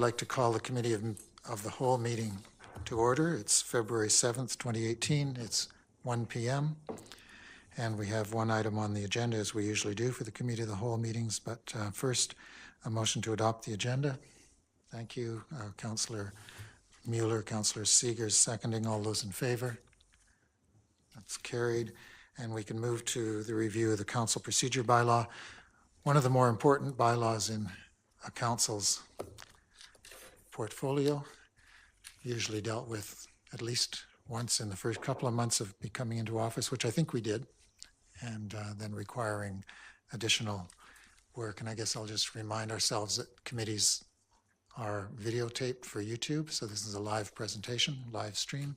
like to call the Committee of the Whole meeting to order. It's February 7th, 2018. It's 1 p.m. And we have one item on the agenda, as we usually do for the Committee of the Whole meetings. But first, a motion to adopt the agenda. Thank you, Councillor Mueller, Councillor Seegers seconding. All those in favor? That's carried. And we can move to the review of the Council Procedure Bylaw. One of the more important bylaws in a council's portfolio, usually dealt with at least once in the first couple of months of becoming into office, which I think we did, and then requiring additional work. And I guess I'll just remind ourselves that committees are videotaped for YouTube. So this is a live presentation, live stream.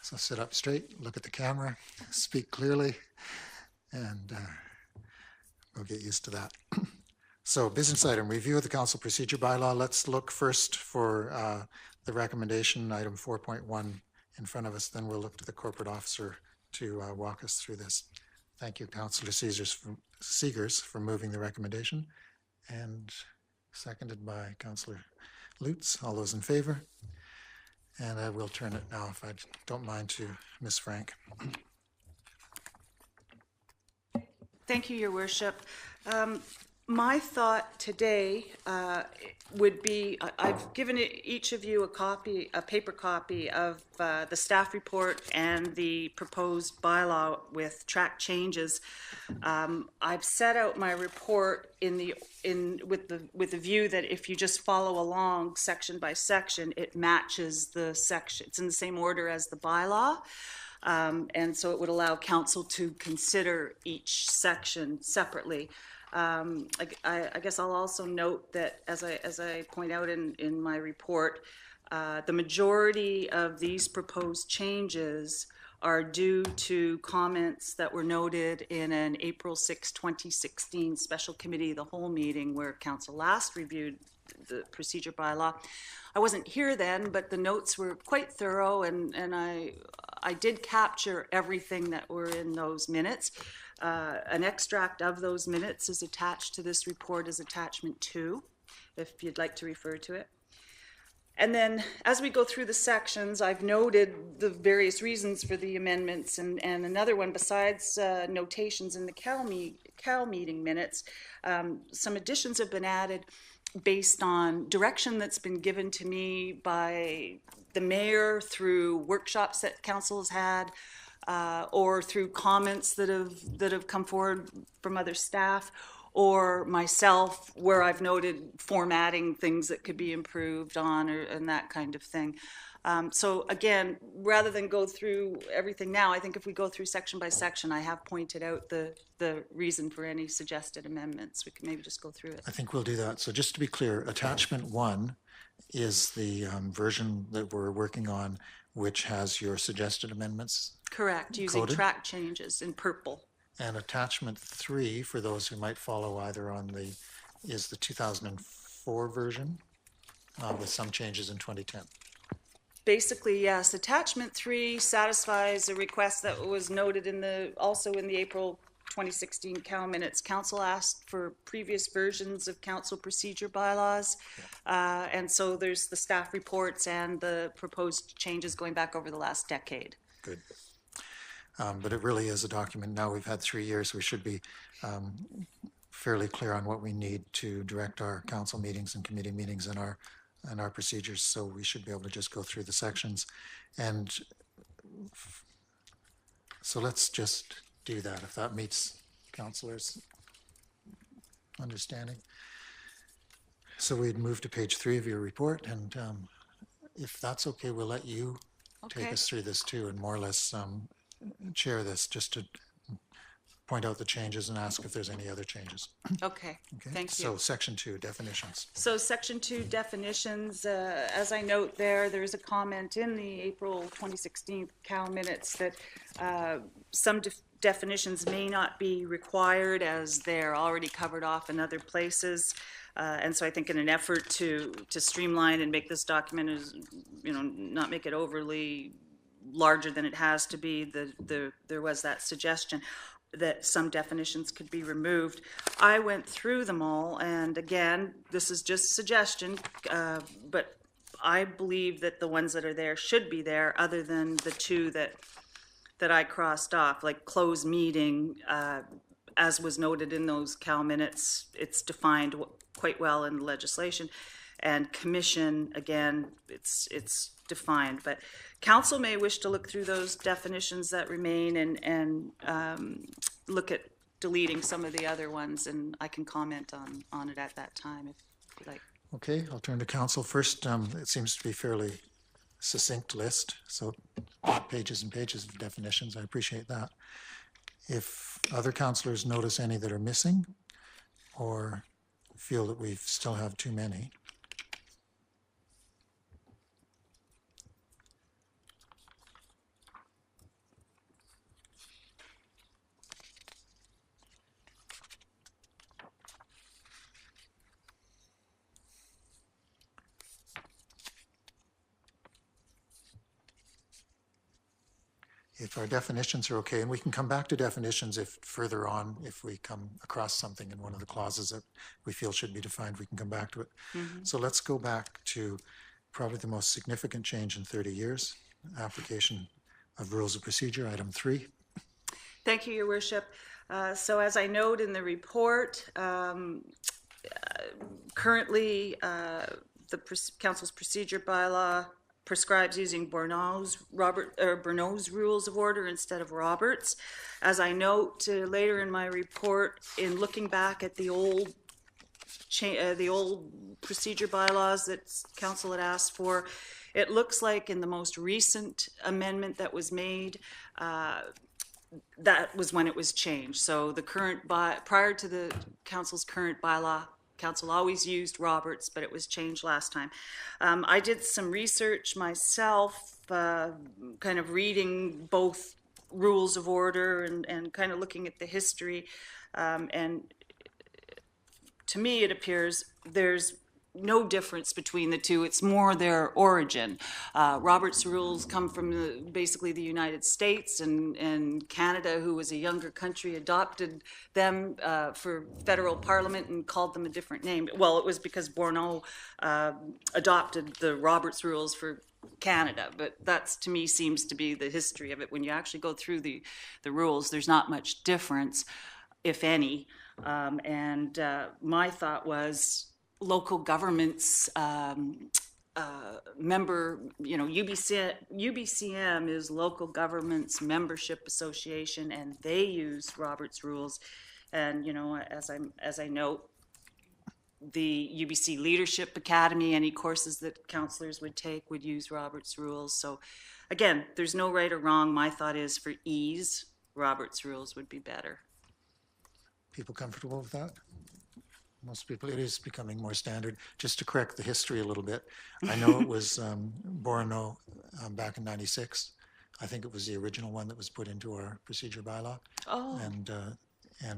So sit up straight, look at the camera, speak clearly, and we'll get used to that. So business item, review of the council procedure bylaw. Let's look first for the recommendation, item 4.1 in front of us. Then we'll look to the corporate officer to walk us through this. Thank you, Councillor Seegers, for moving the recommendation, and seconded by Councillor Lutz. All those in favor? And I will turn it now, if I don't mind, to Ms. Frank. Thank you, Your Worship. My thought today would be, I've given each of you a paper copy of the staff report and the proposed bylaw with track changes. I've set out my report with the view that if you just follow along section by section, it matches the section. It's in the same order as the bylaw. And so it would allow council to consider each section separately. I guess I'll also note that, as I point out in my report, the majority of these proposed changes are due to comments that were noted in an April 6, 2016 special committee of the whole meeting where council last reviewed the procedure bylaw. I wasn't here then, but the notes were quite thorough, and I did capture everything that were in those minutes. An extract of those minutes is attached to this report as attachment 2, if you'd like to refer to it. And then as we go through the sections, I've noted the various reasons for the amendments, and another one besides notations in the Cal meeting minutes. Some additions have been added based on direction that's been given to me by the mayor through workshops that council has had, or through comments that have come forward from other staff, or myself, where I've noted formatting things that could be improved on, and that kind of thing. So again, rather than go through everything now, I think if we go through section by section, I have pointed out the reason for any suggested amendments. We can maybe just go through it. I think we'll do that. So just to be clear, attachment 1 is the version that we're working on, which has your suggested amendments. Correct, using coded. Track changes in purple. And attachment 3, for those who might follow either on is the 2004 version with some changes in 2010. Basically, yes. Attachment 3 satisfies a request that was noted also in the April 2016 Cal minutes. Council asked for previous versions of council procedure bylaws, and so there's the staff reports and the proposed changes going back over the last decade. Good. But it really is a document. Now we've had 3 years. We should be fairly clear on what we need to direct our council meetings and committee meetings and our procedures. So we should be able to just go through the sections. And so let's just do that, if that meets councillors' understanding. So we'd move to page 3 of your report, and if that's okay, we'll let you take us through this too, and more or less chair this, just to point out the changes and ask if there's any other changes. Okay. Thank you. So section 2, definitions. So section 2, definitions, as I note there's a comment in the April 2016 Cal minutes that some definitions may not be required as they're already covered off in other places. And so I think in an effort to streamline and make this document not make it overly larger than it has to be, there was that suggestion. that some definitions could be removed. I went through them all, and again, this is just suggestion, but I believe that the ones that are there should be there, other than the two that I crossed off, like closed meeting, as was noted in those Cal minutes, it's defined quite well in the legislation. And commission, again, it's defined, but council may wish to look through those definitions that remain and look at deleting some of the other ones, and I can comment on it at that time if you like. Okay, I'll turn to council first. It seems to be fairly succinct list, so not pages and pages of definitions. I appreciate that. If other councillors notice any that are missing or feel that we still have too many, if our definitions are okay, and we can come back to definitions if further on, if we come across something in one of the clauses that we feel should be defined, we can come back to it. So let's go back to probably the most significant change in 30 years, application of rules of procedure, item 3. Thank you, Your Worship. So as I note in the report, currently the council's procedure bylaw prescribes using Bourneau's rules of order instead of Roberts. As I note later in my report, in looking back at the old procedure bylaws that council had asked for, it looks like in the most recent amendment that was made, that was when it was changed. So the current prior to the council's current bylaw, council always used Roberts, but it was changed last time. I did some research myself, kind of reading both rules of order and kind of looking at the history. And to me, it appears there's no difference between the two. It's more their origin. Robert's rules come from basically the United States, and Canada, who was a younger country, adopted them for federal parliament and called them a different name. Well, it was because Bourneau adopted the Robert's rules for Canada, but that's, to me, seems to be the history of it. When you actually go through the rules, there's not much difference, if any. My thought was, local governments member, UBCM is Local Governments Membership Association, and they use Robert's rules. And as I note, the UBC Leadership Academy, any courses that counselors would take would use Robert's rules. So again, there's no right or wrong. My thought is, for ease, Robert's rules would be better. People comfortable with that? Most people, it is becoming more standard. Just to correct the history a little bit, I know it was Bourneau back in '96. I think it was the original one that was put into our procedure bylaw. Oh. And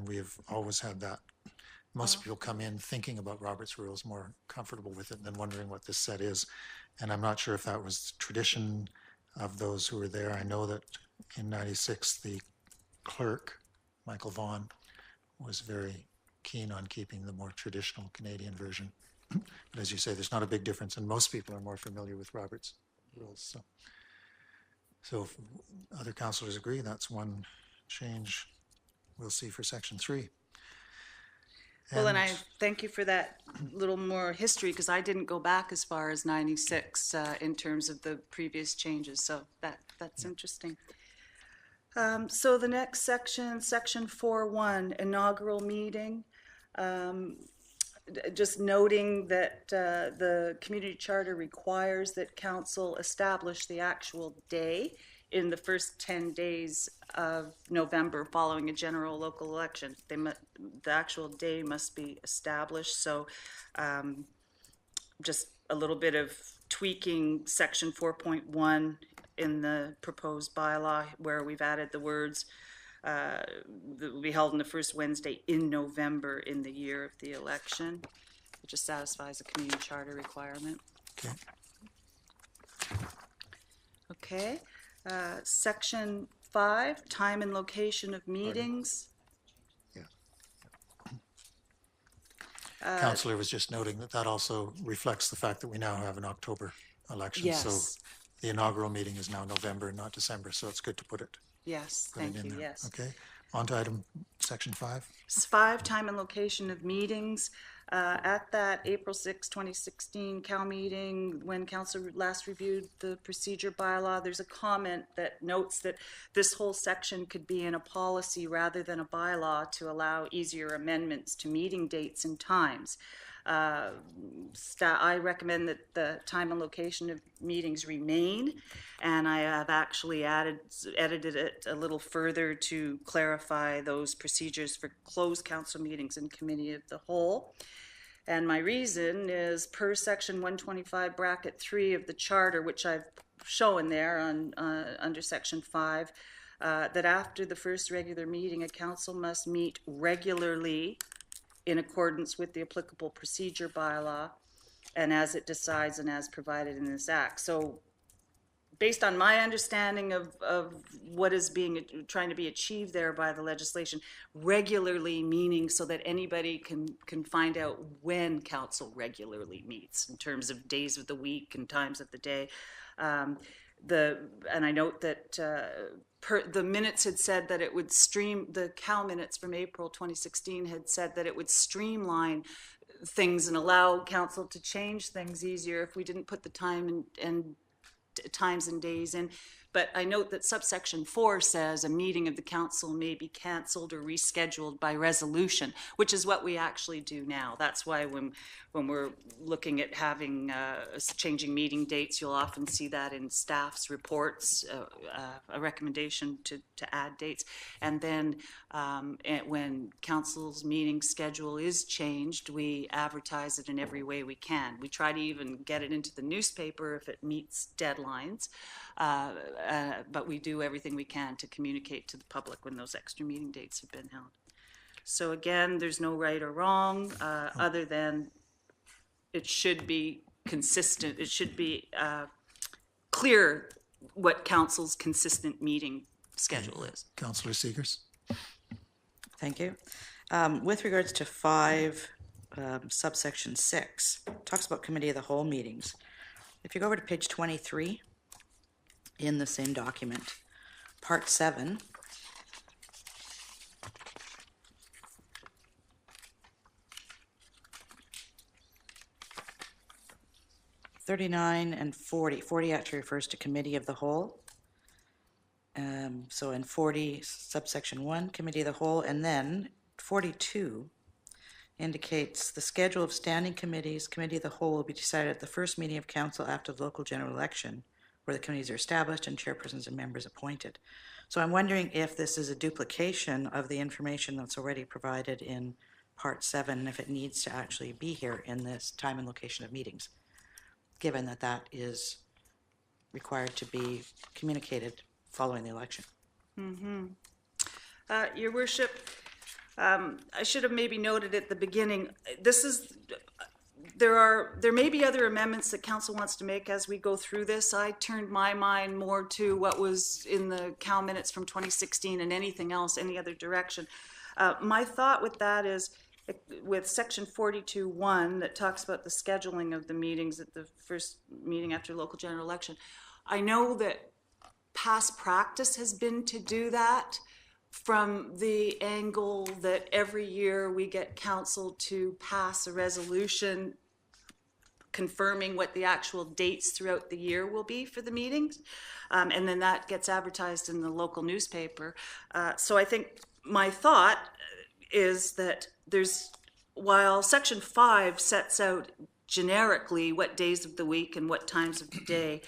we have always had that. Most people come in thinking about Robert's rules, more comfortable with it than wondering what this set is. And I'm not sure if that was tradition of those who were there. I know that in '96, the clerk, Michael Vaughan, was very keen on keeping the more traditional Canadian version. But as you say, there's not a big difference, and most people are more familiar with Robert's rules. So if other councillors agree, that's one change we'll see for section 3. Well, and I thank you for that little more history, because I didn't go back as far as '96 in terms of the previous changes. So that's interesting. So the next section, section 4.1, inaugural meeting. Just noting that the community charter requires that council establish the actual day in the first 10 days of November following a general local election. The actual day must be established. So just a little bit of tweaking section 4.1 in the proposed bylaw, where we've added the words that will be held on the first Wednesday in November in the year of the election. It just satisfies a community charter requirement. Okay. Section 5, time and location of meetings. Yeah. Counselor was just noting that that also reflects the fact that we now have an October election. Yes. So the inaugural meeting is now November, not December. So it's good to put it Yes, put it thank in you, there. yes. Okay. On to item section 5. 5, time and location of meetings. At that April 6, 2016 Cal meeting, when council last reviewed the procedure bylaw, there's a comment that notes that this whole section could be in a policy rather than a bylaw to allow easier amendments to meeting dates and times. I recommend that the time and location of meetings remain, and I have actually edited it a little further to clarify those procedures for closed council meetings and committee of the whole. And my reason is per section 125 bracket 3 of the charter, which I've shown there on under section 5, that after the first regular meeting, a council must meet regularly in accordance with the applicable procedure bylaw and as it decides and as provided in this act. So based on my understanding of what is trying to be achieved there by the legislation, regularly meaning so that anybody can find out when council regularly meets in terms of days of the week and times of the day. And I note that the minutes had said that it would the Cal minutes from April 2016 had said that it would streamline things and allow council to change things easier if we didn't put the time and times and days in. But I note that subsection 4 says a meeting of the council may be canceled or rescheduled by resolution, which is what we actually do now. That's why when we're looking at having changing meeting dates, you'll often see that in staff's reports, a recommendation to add dates. And then when council's meeting schedule is changed, we advertise it in every way we can. We try to even get it into the newspaper if it meets deadlines. But we do everything we can to communicate to the public when those extra meeting dates have been held. So again, there's no right or wrong, other than it should be consistent. It should be clear what council's consistent meeting schedule is. Councillor Seegers. Thank you. With regards to 5, subsection 6, talks about committee of the whole meetings. If you go over to page 23 in the same document, part 7, (39) and 40. 40 actually refers to committee of the whole. So in 40, subsection 1, committee of the whole, and then 42 indicates the schedule of standing committees, committee of the whole will be decided at the first meeting of council after the local general election, where the committees are established and chairpersons and members appointed. So I'm wondering if this is a duplication of the information that's already provided in part 7, and if it needs to actually be here in this time and location of meetings, given that that is required to be communicated following the election. Your Worship, I should have maybe noted at the beginning, there may be other amendments that council wants to make as we go through this. I turned my mind more to what was in the Cal minutes from 2016 and anything else, any other direction. My thought with that is, with section 42.1 that talks about the scheduling of the meetings at the first meeting after local general election, I know that past practice has been to do that from the angle that every year we get council to pass a resolution confirming what the actual dates throughout the year will be for the meetings. And then that gets advertised in the local newspaper. So I think my thought is that while section 5 sets out generically what days of the week and what times of the day,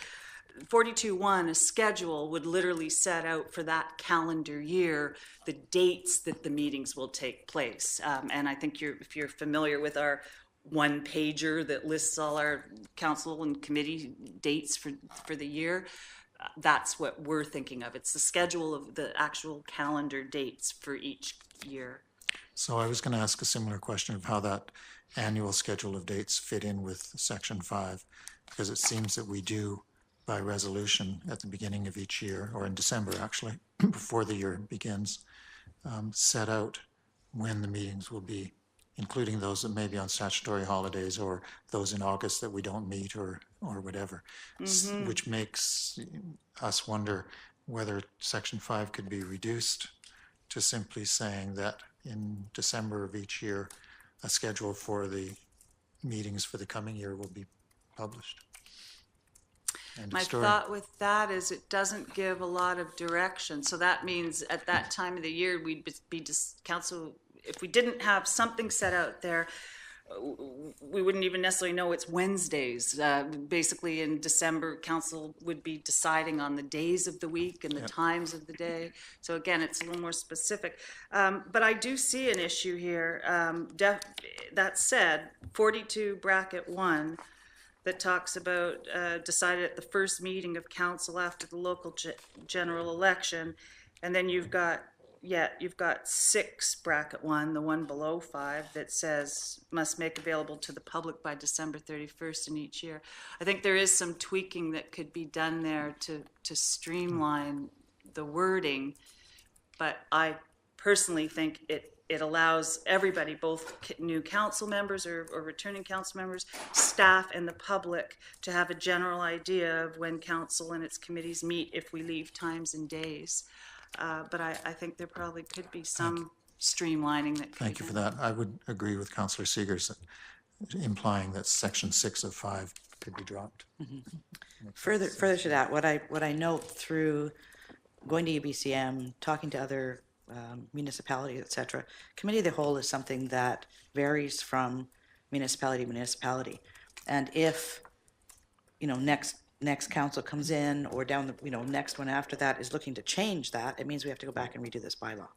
42.1, a schedule, would literally set out for that calendar year the dates that the meetings will take place. And I think if you're familiar with our one-pager that lists all our council and committee dates for the year, that's what we're thinking of. It's the schedule of the actual calendar dates for each year. So I was going to ask a similar question of how that annual schedule of dates fit in with section 5, because it seems that we do by resolution at the beginning of each year, or in December, actually, before the year begins, set out when the meetings will be, including those that may be on statutory holidays or those in August that we don't meet or whatever, which makes us wonder whether Section 5 could be reduced to simply saying that in December of each year, a schedule for the meetings for the coming year will be published. End of My story. thought with that is it doesn't give a lot of direction. So that means at that time of the year, we'd be just council, if we didn't have something set out there, we wouldn't even necessarily know it's Wednesdays. Basically in December, council would be deciding on the days of the week and the times of the day. So again, it's a little more specific. But I do see an issue here. That said, 42(1) that talks about decided at the first meeting of council after the local general election. And then you've got 6(1), the one below 5, that says must make available to the public by December 31st in each year. I think there is some tweaking that could be done there to streamline the wording, but I personally think it allows everybody, both new council members or returning council members, staff, and the public to have a general idea of when council and its committees meet if we leave times and days. But I think there probably could be some streamlining that could Thank you be for done. that. I would agree with Councillor Seegers, implying that Section 6 of 5 could be dropped. Further to that, what I note through going to UBCM, talking to other municipalities, et cetera, committee of the whole is something that varies from municipality to municipality. And if, next council comes in, or down the, next one after that is looking to change that, it means we have to go back and redo this bylaw.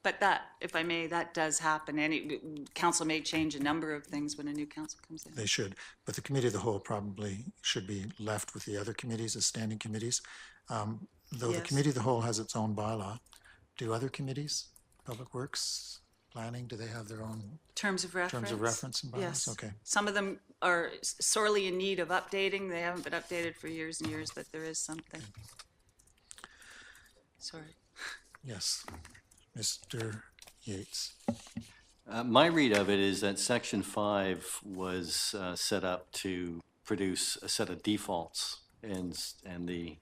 But that, if I may, that does happen. Any council may change a number of things when a new council comes in. They should, but the committee of the whole probably should be left with the other committees as standing committees. Though the Yes. committee of the whole has its own bylaw, do other committees, Public Works, Planning, do they have their own Terms of reference? terms of reference and bylaws? Yes. Okay. Some of them are sorely in need of updating. They haven't been updated for years and years, but there is something. Sorry. Yes. Mr. Yates. My read of it is that Section 5 was set up to produce a set of defaults, and the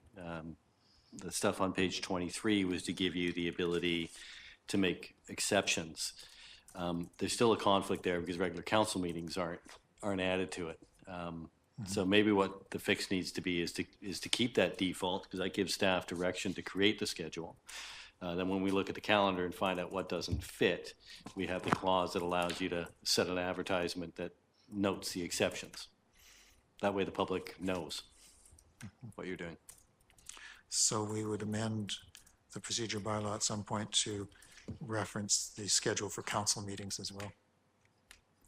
stuff on page 23 was to give you the ability to make exceptions. There's still a conflict there because regular council meetings aren't added to it. So maybe what the fix needs to be is to keep that default, because that gives staff direction to create the schedule. Then when we look at the calendar and find out what doesn't fit, we have the clause that allows you to set an advertisement that notes the exceptions. That way the public knows what you're doing. So we would amend the procedure bylaw at some point to reference the schedule for council meetings as well.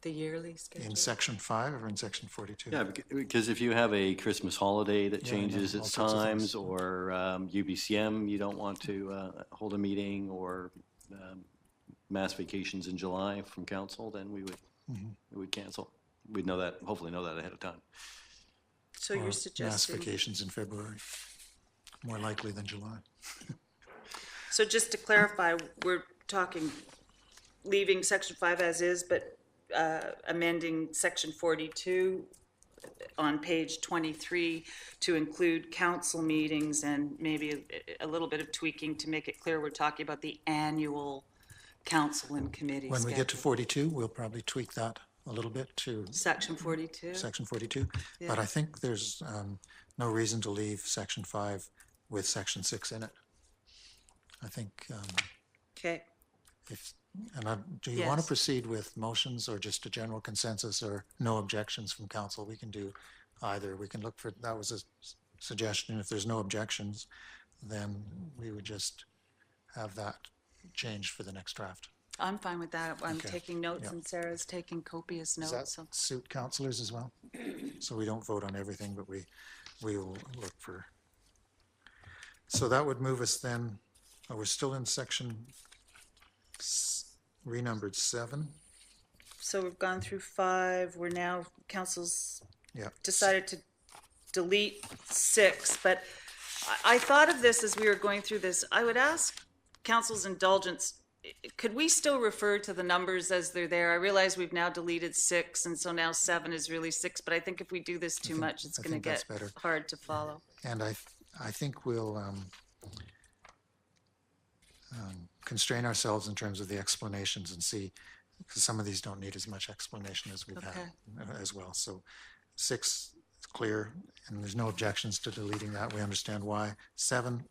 The yearly schedule? In Section 5 or in Section 42? Yeah, because if you have a Christmas holiday that Yeah, I know, changes all its sorts of things. times, or UBCM, you don't want to hold a meeting, or mass vacations in July from council, then we would cancel. We'd know that, hopefully know that ahead of time. So Or you're mass suggesting, vacations in February, more likely than July. so just to clarify, we're talking leaving Section 5 as is, but amending Section 42 on page 23 to include council meetings, and maybe a little bit of tweaking to make it clear we're talking about the annual council and committee When we get to schedule. 42, we'll probably tweak that a little bit to Section 42? Section 42. But I think there's no reason to leave Section 5 with Section 6 in it. I think Okay. do you want to Yes. proceed with motions or just a general consensus or no objections from council? We can do either. We can look for, that was a suggestion. If there's no objections, then we would just have that changed for the next draft. I'm fine with that. I'm Okay. taking notes, Yep. and Sarah's taking copious Does that notes. So suit councillors as well? So we don't vote on everything, but we will look for. So that would move us then, we're still in section renumbered 7. So we've gone through 5. We're now, council's Yeah. decided to delete 6, but I thought of this as we were going through this. I would ask council's indulgence, could we still refer to the numbers as they're there? I realize we've now deleted 6, and so now 7 is really 6, but I think if we do this too much, it's I going to think that's get better. hard to follow. And I think we'll constrain ourselves in terms of the explanations and see, because some of these don't need as much explanation as we've had as well. So 6 is clear, and there's no objections to deleting that. We understand why. 7,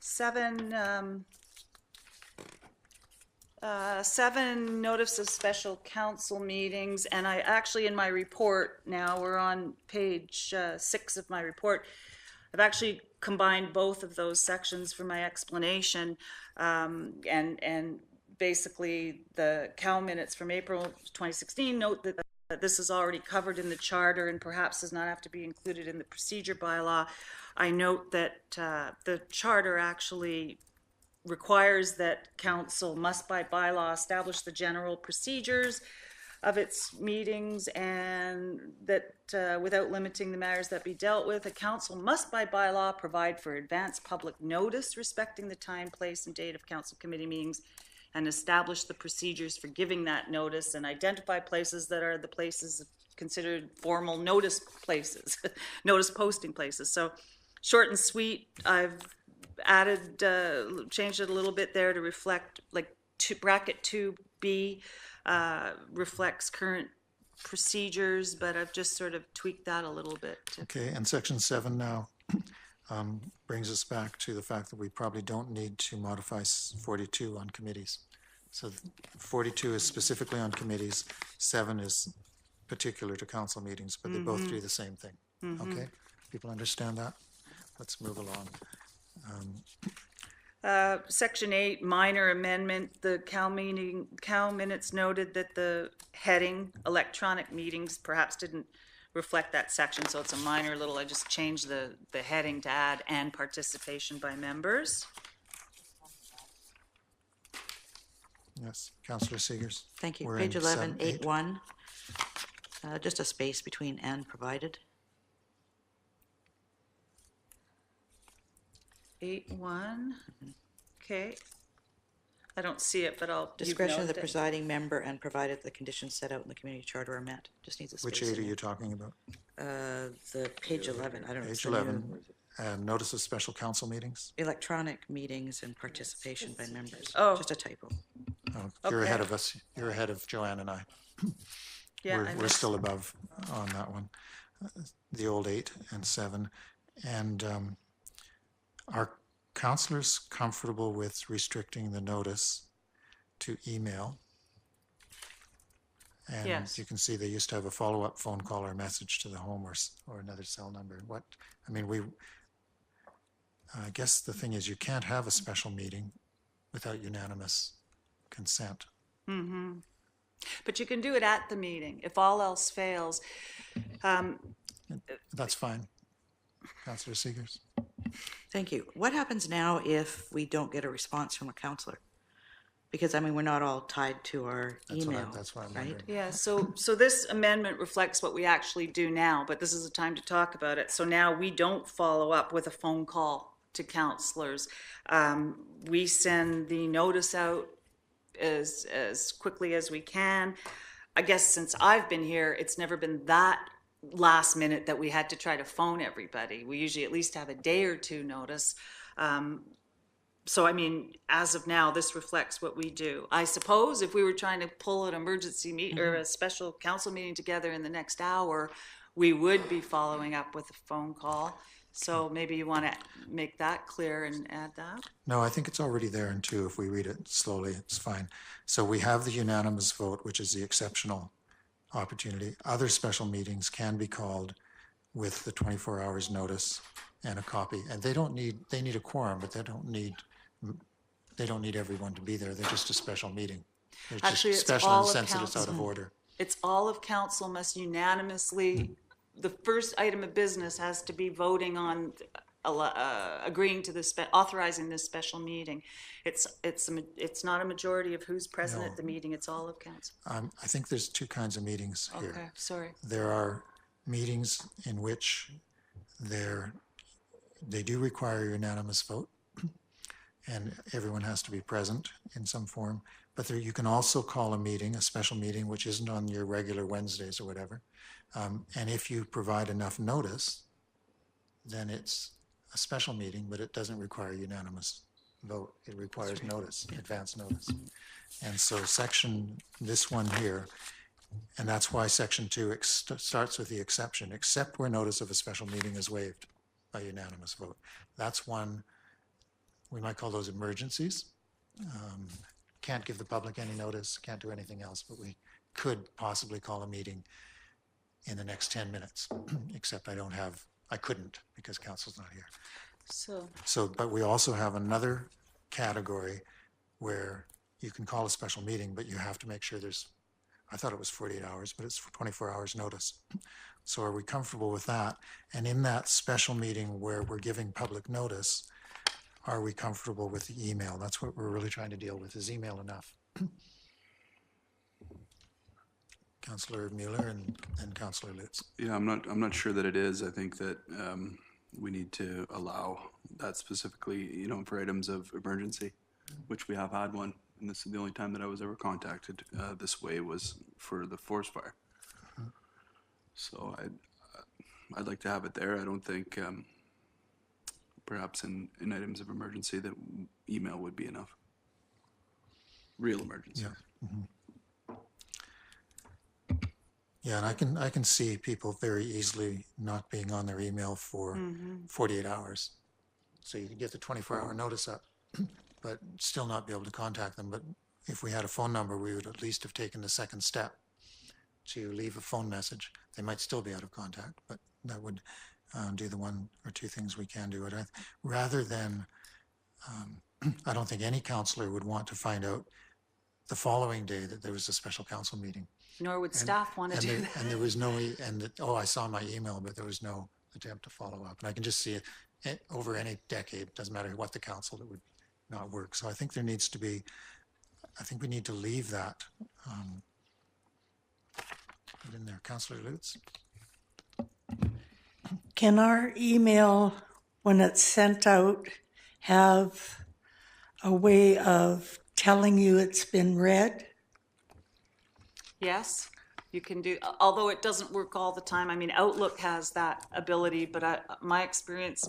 7 notice of special council meetings, and I actually, in my report now, we're on page 6 of my report, I've actually combined both of those sections for my explanation, and basically the Cal minutes from April 2016 note that this is already covered in the charter and perhaps does not have to be included in the procedure bylaw. I note that the charter actually requires that council must by bylaw establish the general procedures of its meetings, and that without limiting the matters that be dealt with, a council must by bylaw provide for advance public notice respecting the time, place, and date of council committee meetings, and establish the procedures for giving that notice, and identify places that are the places considered formal notice places, notice posting places. So short and sweet. I've added, changed it a little bit there to reflect, like bracket 2B reflects current procedures, but I've just sort of tweaked that a little bit. okay, and section 7 now brings us back to the fact that we probably don't need to modify 42 on committees. So 42 is specifically on committees, 7 is particular to council meetings, but they both do the same thing. Okay, people understand that? Let's move along. Section 8, minor amendment, the Cal minutes noted that the heading, electronic meetings, perhaps didn't reflect that section, so it's a minor little, I just changed the heading to add and participation by members. Yes, Councillor Seegers. Thank you. We're Page in 11, 8. 8.1. Just a space between and provided. 8.1, okay. I don't see it, but you've Discretion of the noted it. presiding member and provided the conditions set out in the community charter are met. Just needs a space. Which in 8 are there. you talking about? The page 11, I don't know. it's Page the new 11, notice of special council meetings. Electronic meetings and participation by members. Oh. Just a typo. Oh, you're Okay. ahead of us. You're ahead of Joanne and I. Yeah, I We're missed- still above on that one. The old 8 and 7. And are councillors comfortable with restricting the notice to email? And Yes. you can see they used to have a follow-up phone call or message to the home or another cell number. I guess the thing is you can't have a special meeting without unanimous consent. But you can do it at the meeting, if all else fails. That's fine. Councillor Seegers. Thank you. What happens now if we don't get a response from a counselor? Because, I mean, we're not all tied to our email, That's what I'm right? wondering. Yeah, so this amendment reflects what we actually do now, but this is a time to talk about it. So now we don't follow up with a phone call to counselors. We send the notice out as quickly as we can. I guess since I've been here, it's never been that last minute that we had to try to phone everybody. We usually at least have a day or two notice. So, I mean, as of now, this reflects what we do. I suppose if we were trying to pull an emergency meet or a special council meeting together in the next hour, we would be following up with a phone call. So maybe you want to make that clear and add that? No, I think it's already there in 2. If we read it slowly, it's fine. So we have the unanimous vote, which is the exceptional opportunity. Other special meetings can be called with the 24 hours notice and a copy. And they need a quorum, but they don't need everyone to be there. They're just a special meeting. They're Actually, just it's special all in the of sense that it's out of council. order. It's all of council must unanimously, the first item of business has to be voting on agreeing to this, authorizing this special meeting. It's not a majority of who's present at the meeting, it's all of council. I think there's 2 kinds of meetings here. Okay, sorry. There are meetings in which they do require unanimous vote, and everyone has to be present in some form. But you can also call a meeting, a special meeting, which isn't on your regular Wednesdays or whatever. And if you provide enough notice, then it's a special meeting, but it doesn't require unanimous vote. It requires notice, advance notice. And so this one here, and that's why section 2 starts with the exception, except where notice of a special meeting is waived by unanimous vote. That's one, we might call those emergencies. Can't give the public any notice, can't do anything else, but we could possibly call a meeting in the next 10 minutes, except I couldn't because council's not here. So, but we also have another category where you can call a special meeting, but you have to make sure I thought it was 48 hours, but it's 24 hours notice. So are we comfortable with that? And in that special meeting where we're giving public notice, are we comfortable with the email? That's what we're really trying to deal with. Is email enough? Councillor Mueller and Councillor Lutz. Yeah, I'm not sure that it is. I think that we need to allow that specifically, for items of emergency, which we have had one. And this is the only time that I was ever contacted this way was for the forest fire. So I'd like to have it there. I don't think perhaps in items of emergency that email would be enough. Real emergency. Yeah. Mm-hmm. Yeah, and I can see people very easily not being on their email for 48 hours. So you can get the 24-hour notice up, but still not be able to contact them. But if we had a phone number, we would at least have taken the second step to leave a phone message. They might still be out of contact, but that would do the one or two things we can do. Rather than, I don't think any councillor would want to find out the following day that there was a special council meeting. Nor would staff want to do that. And there was no, I saw my email, but there was no attempt to follow up. And I can just see it over any decade, doesn't matter what the council, it would not work. So I think we need to leave that in there. Councillor Lutz? Can our email, when it's sent out, have a way of telling you it's been read? Yes, you can do, although it doesn't work all the time. I mean, Outlook has that ability, but my experience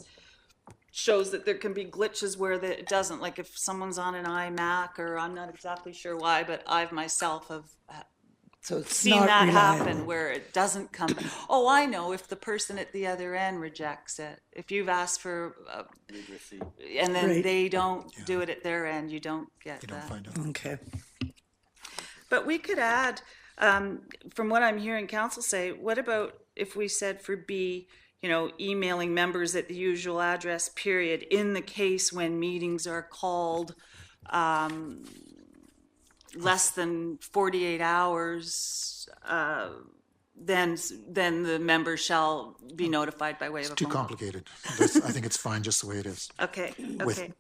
shows that there can be glitches where it doesn't. Like if someone's on an iMac, or I'm not exactly sure why, but I've myself have So it's seen not that reliable. happen where it doesn't come. Oh, I know, if the person at the other end rejects it. If you've asked for, and then Right. they don't do it at their end, you don't get You don't that. find out. Okay. But we could add, from what I'm hearing council say, what about if we said for B, emailing members at the usual address, period, in the case when meetings are called less than 48 hours, then the member shall be notified by way of a Too phone call. complicated. I think it's fine just the way it is. Okay, With- okay.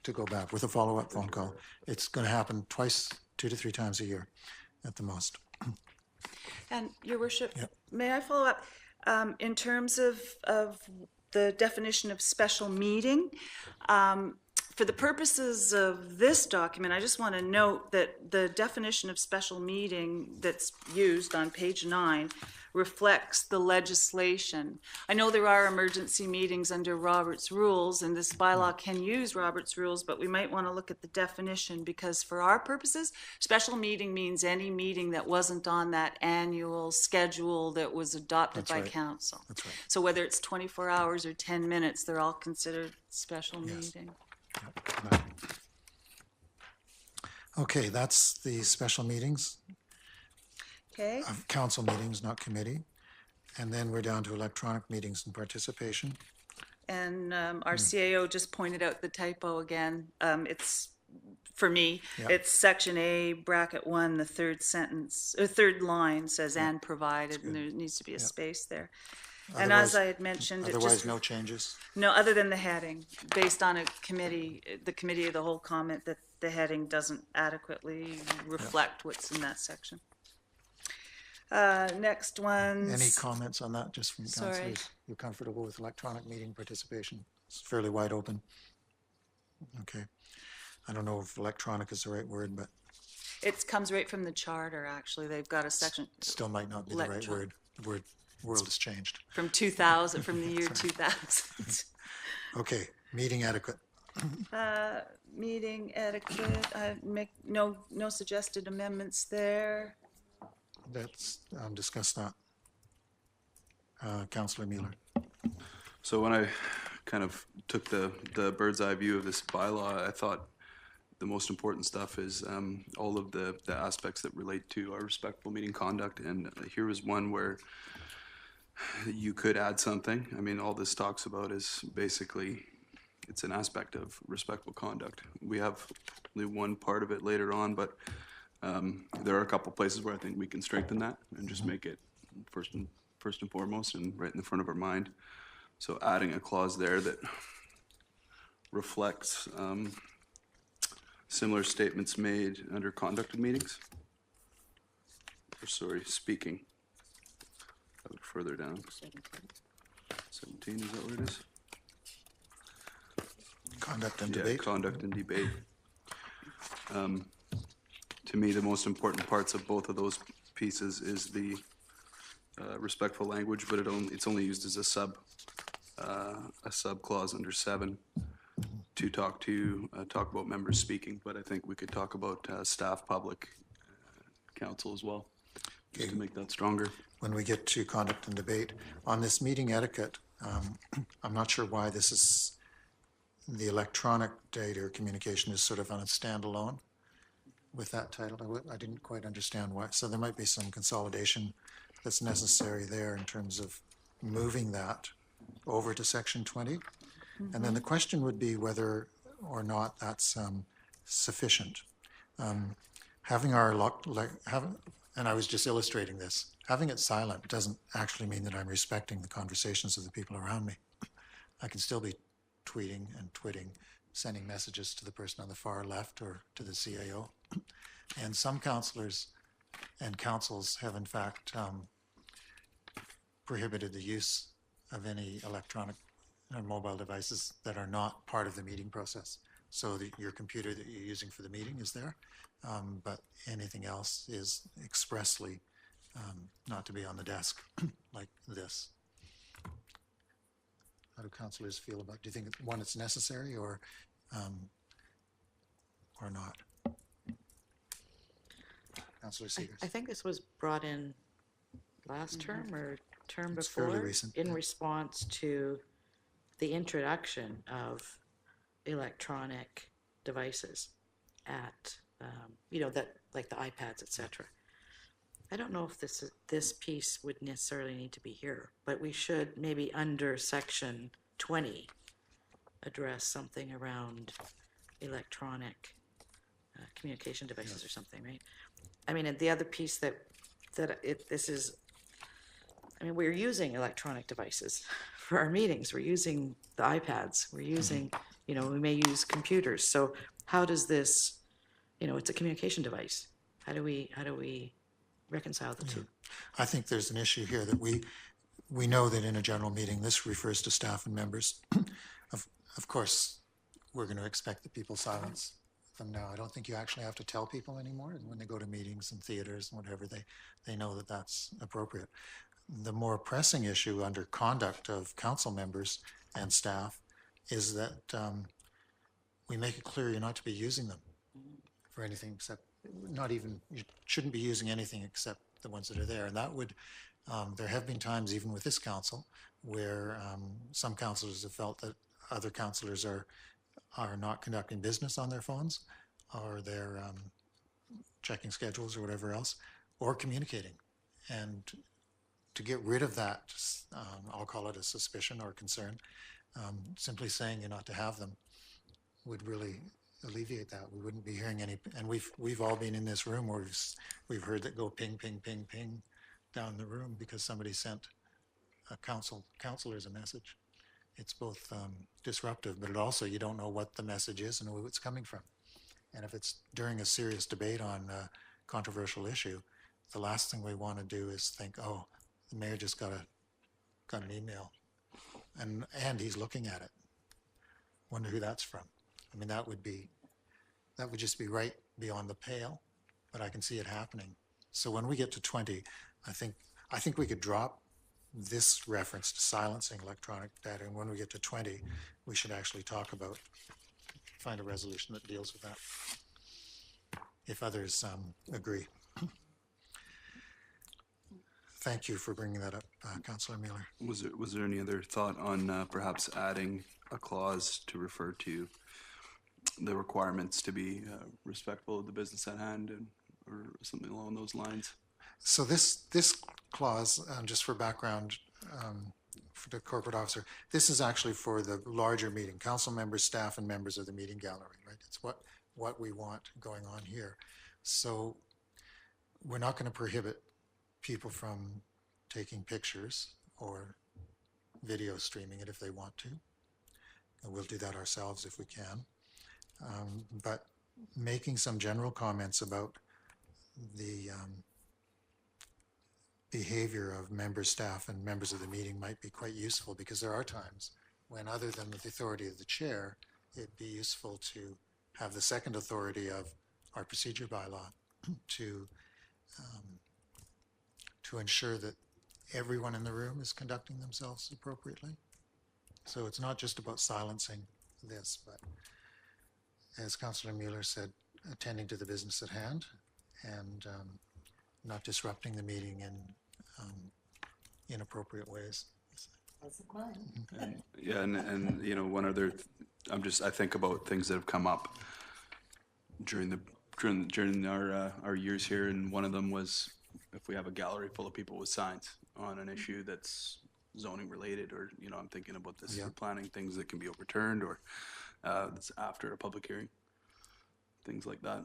To go back with a follow-up phone call. It's going to happen twice, 2 to 3 times a year at the most. And Your Worship, Yep. may I follow up? In terms of the definition of special meeting, for the purposes of this document, I just want to note that the definition of special meeting that's used on page 9 reflects the legislation. I know there are emergency meetings under Robert's Rules, and this bylaw can use Robert's Rules, but we might want to look at the definition, because for our purposes, special meeting means any meeting that wasn't on that annual schedule that was adopted That's by right. council. That's right. So whether it's 24 hours or 10 minutes, they're all considered special meeting. Okay, that's the special meetings, Okay, of council meetings, not committee. And then we're down to electronic meetings and participation. and our CAO just pointed out the typo again. It's, for me, Yeah. it's section A, bracket 1, the third sentence, or third line says "and provided," and there needs to be a space there. And as Otherwise- I had mentioned, it Otherwise, just, no changes. no, other than the heading, based on the committee of the whole comment that the heading doesn't adequately reflect what's in that section. Next one's. Any comments on that, just from Sorry. councillors? You're comfortable with electronic meeting participation? It's fairly wide open. Okay. I don't know if electronic is the right word, but It comes right from the charter, actually. They've got a section it still might not be the right Electron- word. The world has changed. from 2000, from the year 2000. Okay, meeting adequate. Meeting etiquette, I make no suggested amendments there. Let's discuss that. Councillor Mueller. So when I kind of took the bird's eye view of this bylaw, I thought the most important stuff is all of the aspects that relate to our respectful meeting conduct. And here was one where you could add something. I mean, all this talks about is basically, it's an aspect of respectful conduct. We have only one part of it later on, but there are a couple places where I think we can strengthen that and just make it first and foremost and right in the front of our mind. So adding a clause there that reflects similar statements made under conduct of meetings. Or sorry, speaking. A bit further down. 17, is that what it is? Conduct and Yeah, debate. conduct and debate. To me, the most important parts of both of those pieces is the respectful language, but it's only used as a sub clause under 7 to talk about members speaking. But I think we could talk about staff, public, council as well, just to make that stronger. When we get to conduct and debate, on this meeting etiquette, I'm not sure why this is, the electronic data or communication is sort of on a standalone with that title. I didn't quite understand why. So there might be some consolidation that's necessary there in terms of moving that over to section 20. And then the question would be whether or not that's sufficient. Having our, and I was just illustrating this, having it silent doesn't actually mean that I'm respecting the conversations of the people around me. I can still be tweeting and twitting, sending messages to the person on the far left or to the CAO. And some councillors and councils have in fact prohibited the use of any electronic mobile devices that are not part of the meeting process. So your computer that you're using for the meeting is there, but anything else is expressly not to be on the desk like this. How do councillors feel about, do you think, one, it's necessary or not? Councillor Seegers. I think this was brought in last term or term It's fairly before recent, in yeah. response to the introduction of electronic devices at, that, like the iPads, et cetera. I don't know if this piece would necessarily need to be here, but we should maybe under section 20 address something around electronic communication devices or something, right? I mean, and the other piece we're using electronic devices for our meetings. We're using the iPads. We're using, we may use computers. So how does this, it's a communication device. How do we reconcile the two? I think there's an issue here that we know that in a general meeting, this refers to staff and members. Of course, we're going to expect that people silence them now. I don't think you actually have to tell people anymore when they go to meetings and theaters and whatever, they know that that's appropriate. The more pressing issue under conduct of council members and staff is that we make it clear you're not to be using them for anything except, you shouldn't be using anything except the ones that are there. And that would, there have been times even with this council where some councillors have felt that other councillors are not conducting business on their phones, or they're checking schedules or whatever else, or communicating. And to get rid of that, I'll call it a suspicion or concern, simply saying you're not to have them would really alleviate that. We wouldn't be hearing any, and we've all been in this room where we've heard that go ping, ping, ping, ping down the room because somebody sent counselors a message. It's both disruptive, but it also, you don't know what the message is and who it's coming from. And if it's during a serious debate on a controversial issue, the last thing we want to do is think, oh, the mayor just got an email, and he's looking at it. Wonder who that's from. I mean, that would just be right beyond the pale, but I can see it happening. So when we get to 20, I think we could drop this reference to silencing electronic data, and when we get to 20, we should actually find a resolution that deals with that, if others agree. Thank you for bringing that up, Councillor Mueller. Was there any other thought on perhaps adding a clause to refer to the requirements to be respectful of the business at hand, or something along those lines? So this clause, just for background, for the corporate officer, this is actually for the larger meeting, council members, staff, and members of the meeting gallery, right? It's what we want going on here. So we're not going to prohibit people from taking pictures or video streaming it if they want to. And we'll do that ourselves if we can. But making some general comments about the behavior of members, staff, and members of the meeting might be quite useful, because there are times when, other than the authority of the chair, it'd be useful to have the second authority of our procedure bylaw to ensure that everyone in the room is conducting themselves appropriately. So it's not just about silencing this, but, as Councillor Mueller said, attending to the business at hand and not disrupting the meeting in inappropriate ways. Wasn't mine. Yeah, and you know, one other, I think about things that have come up during our years here, and one of them was if we have a gallery full of people with signs on an issue that's zoning related, or, you know, I'm thinking about this for planning, things that can be overturned, or that's after a public hearing, things like that.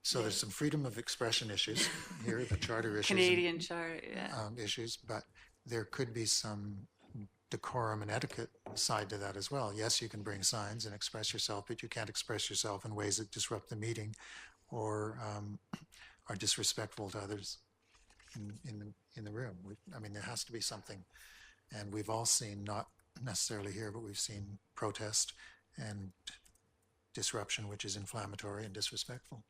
So there's some freedom of expression issues here, the charter issues. Canadian charter, yeah. Issues, but there could be some decorum and etiquette side to that as well. Yes, you can bring signs and express yourself, but you can't express yourself in ways that disrupt the meeting or are disrespectful to others in the room. I mean, there has to be something, and we've all seen, not necessarily here, but we've seen protest and disruption, which is inflammatory and disrespectful.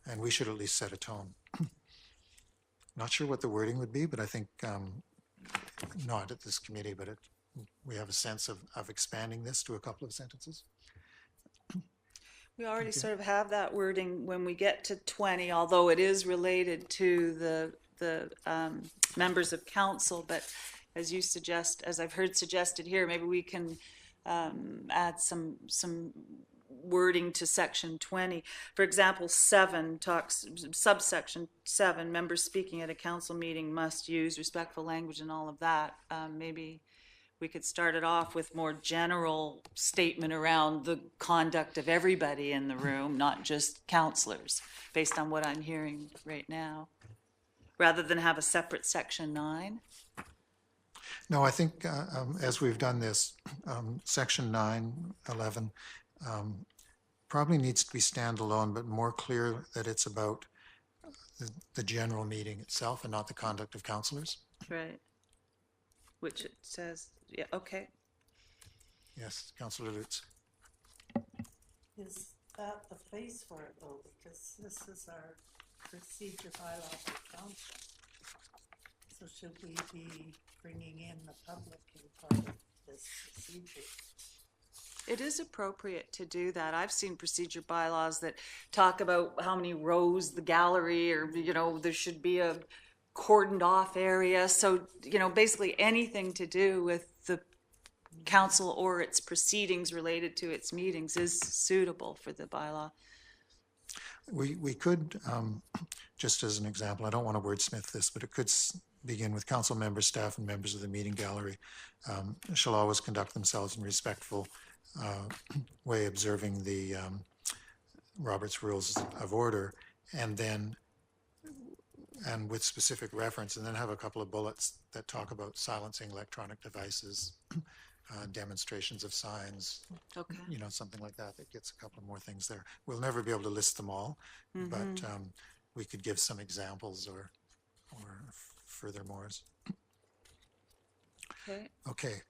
And we should at least set a tone. Not sure what the wording would be, but I think not at this committee, but we have a sense of expanding this to a couple of sentences. We already sort of have that wording when we get to 20, although it is related to the members of council. But as you suggest, as I've heard suggested here, maybe we can add some wording to section 20. For example, 7 talks, subsection 7, members speaking at a council meeting must use respectful language and all of that. Maybe we could start it off with more general statement around the conduct of everybody in the room, not just councillors, based on what I'm hearing right now, rather than have a separate section 9. No, I think as we've done this, section 9, 11, probably needs to be standalone, but more clear that it's about the general meeting itself and not the conduct of councillors. Right. Which it says, yeah, okay. Yes, Councillor Lutz. Is that the place for it though? Because this is our procedure bylaw for council. So should we be bringing in the public in part of this procedure? It is appropriate to do that. I've seen procedure bylaws that talk about how many rows the gallery, or, you know, there should be a cordoned off area. So, you know, basically anything to do with the council or its proceedings related to its meetings is suitable for the bylaw. We could, just as an example, I don't want to wordsmith this, but it could begin with council members, staff, and members of the meeting gallery shall always conduct themselves in respectful way, observing the Robert's Rules of Order, and with specific reference, and then have a couple of bullets that talk about silencing electronic devices, demonstrations of signs, Okay. you know, something like that, that gets a couple of more things there. We'll never be able to list them all, but we could give some examples or furthermores. Okay. Okay,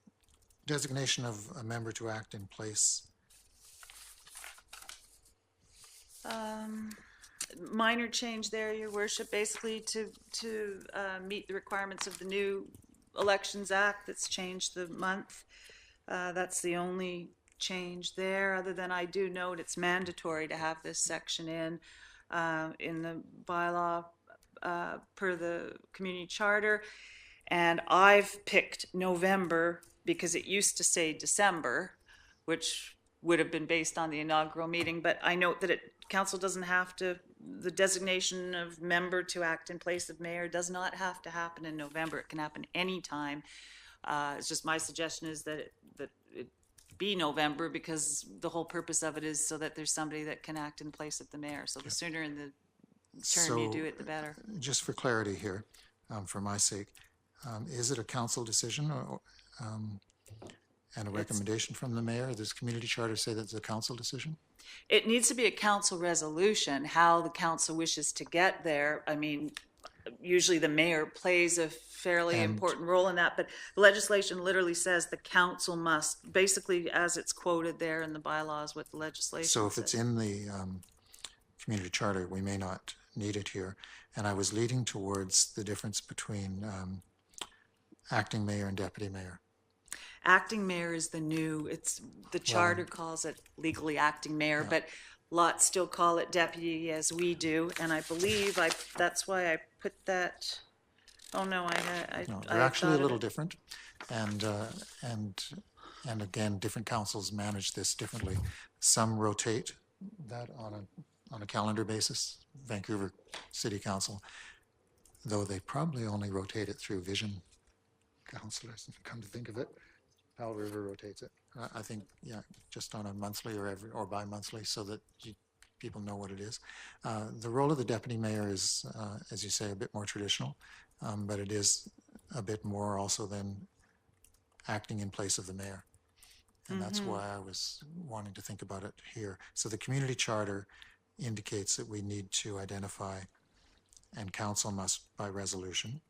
designation of a member to act in place. Minor change there, Your Worship, basically to meet the requirements of the new Elections Act that's changed the month. That's the only change there, other than I do note it's mandatory to have this section in the bylaw per the community charter. And I've picked November because it used to say December, which would have been based on the inaugural meeting, but I note that council doesn't have to, the designation of member to act in place of mayor does not have to happen in November. It can happen anytime. It's just my suggestion is that it be November, because the whole purpose of it is so that there's somebody that can act in place of the mayor. So the sooner in the term you So, do it, the better. just for clarity here, for my sake, is it a council decision or, and a recommendation from the mayor? Does community charter say that it's a council decision? It needs to be a council resolution, how the council wishes to get there. I mean, usually the mayor plays a fairly And- important role in that, but the legislation literally says the council must, basically as it's quoted there in the bylaws with the legislation. So if it's says. in the community charter, we may not need it here. And I was leading towards the difference between acting mayor and deputy mayor. Acting mayor is the new, it's, the charter calls it legally acting mayor, but lots still call it deputy as we do. And I believe that's why I put that, oh no, No, I they're actually a thought of little it. different, and again, different councils manage this differently. Some rotate that on a calendar basis. Vancouver City Council, though they probably only rotate it through vision councillors, come to think of it. Powell River rotates it. I think, yeah, just on a monthly or bi-monthly, so that people know what it is. The role of the deputy mayor is, as you say, a bit more traditional, but it is a bit more also than acting in place of the mayor. And that's why I was wanting to think about it here. So the community charter indicates that we need to identify, and council must by resolution.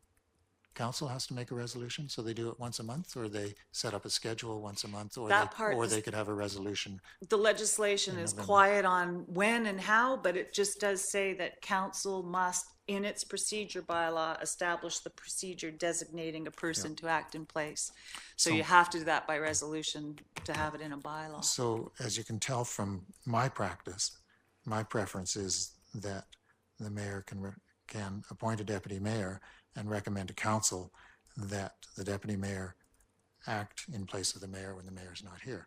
Council has to make a resolution, so they do it once a month, or they set up a schedule once a month, or That part or is- they could have a resolution. The legislation is quiet on when and how, but it just does say that council must, in its procedure bylaw, establish the procedure designating a person to act in place. So you have to do that by resolution to have it in a bylaw. So as you can tell from my practice, my preference is that the mayor can appoint a deputy mayor and recommend to council that the deputy mayor act in place of the mayor when the mayor's not here.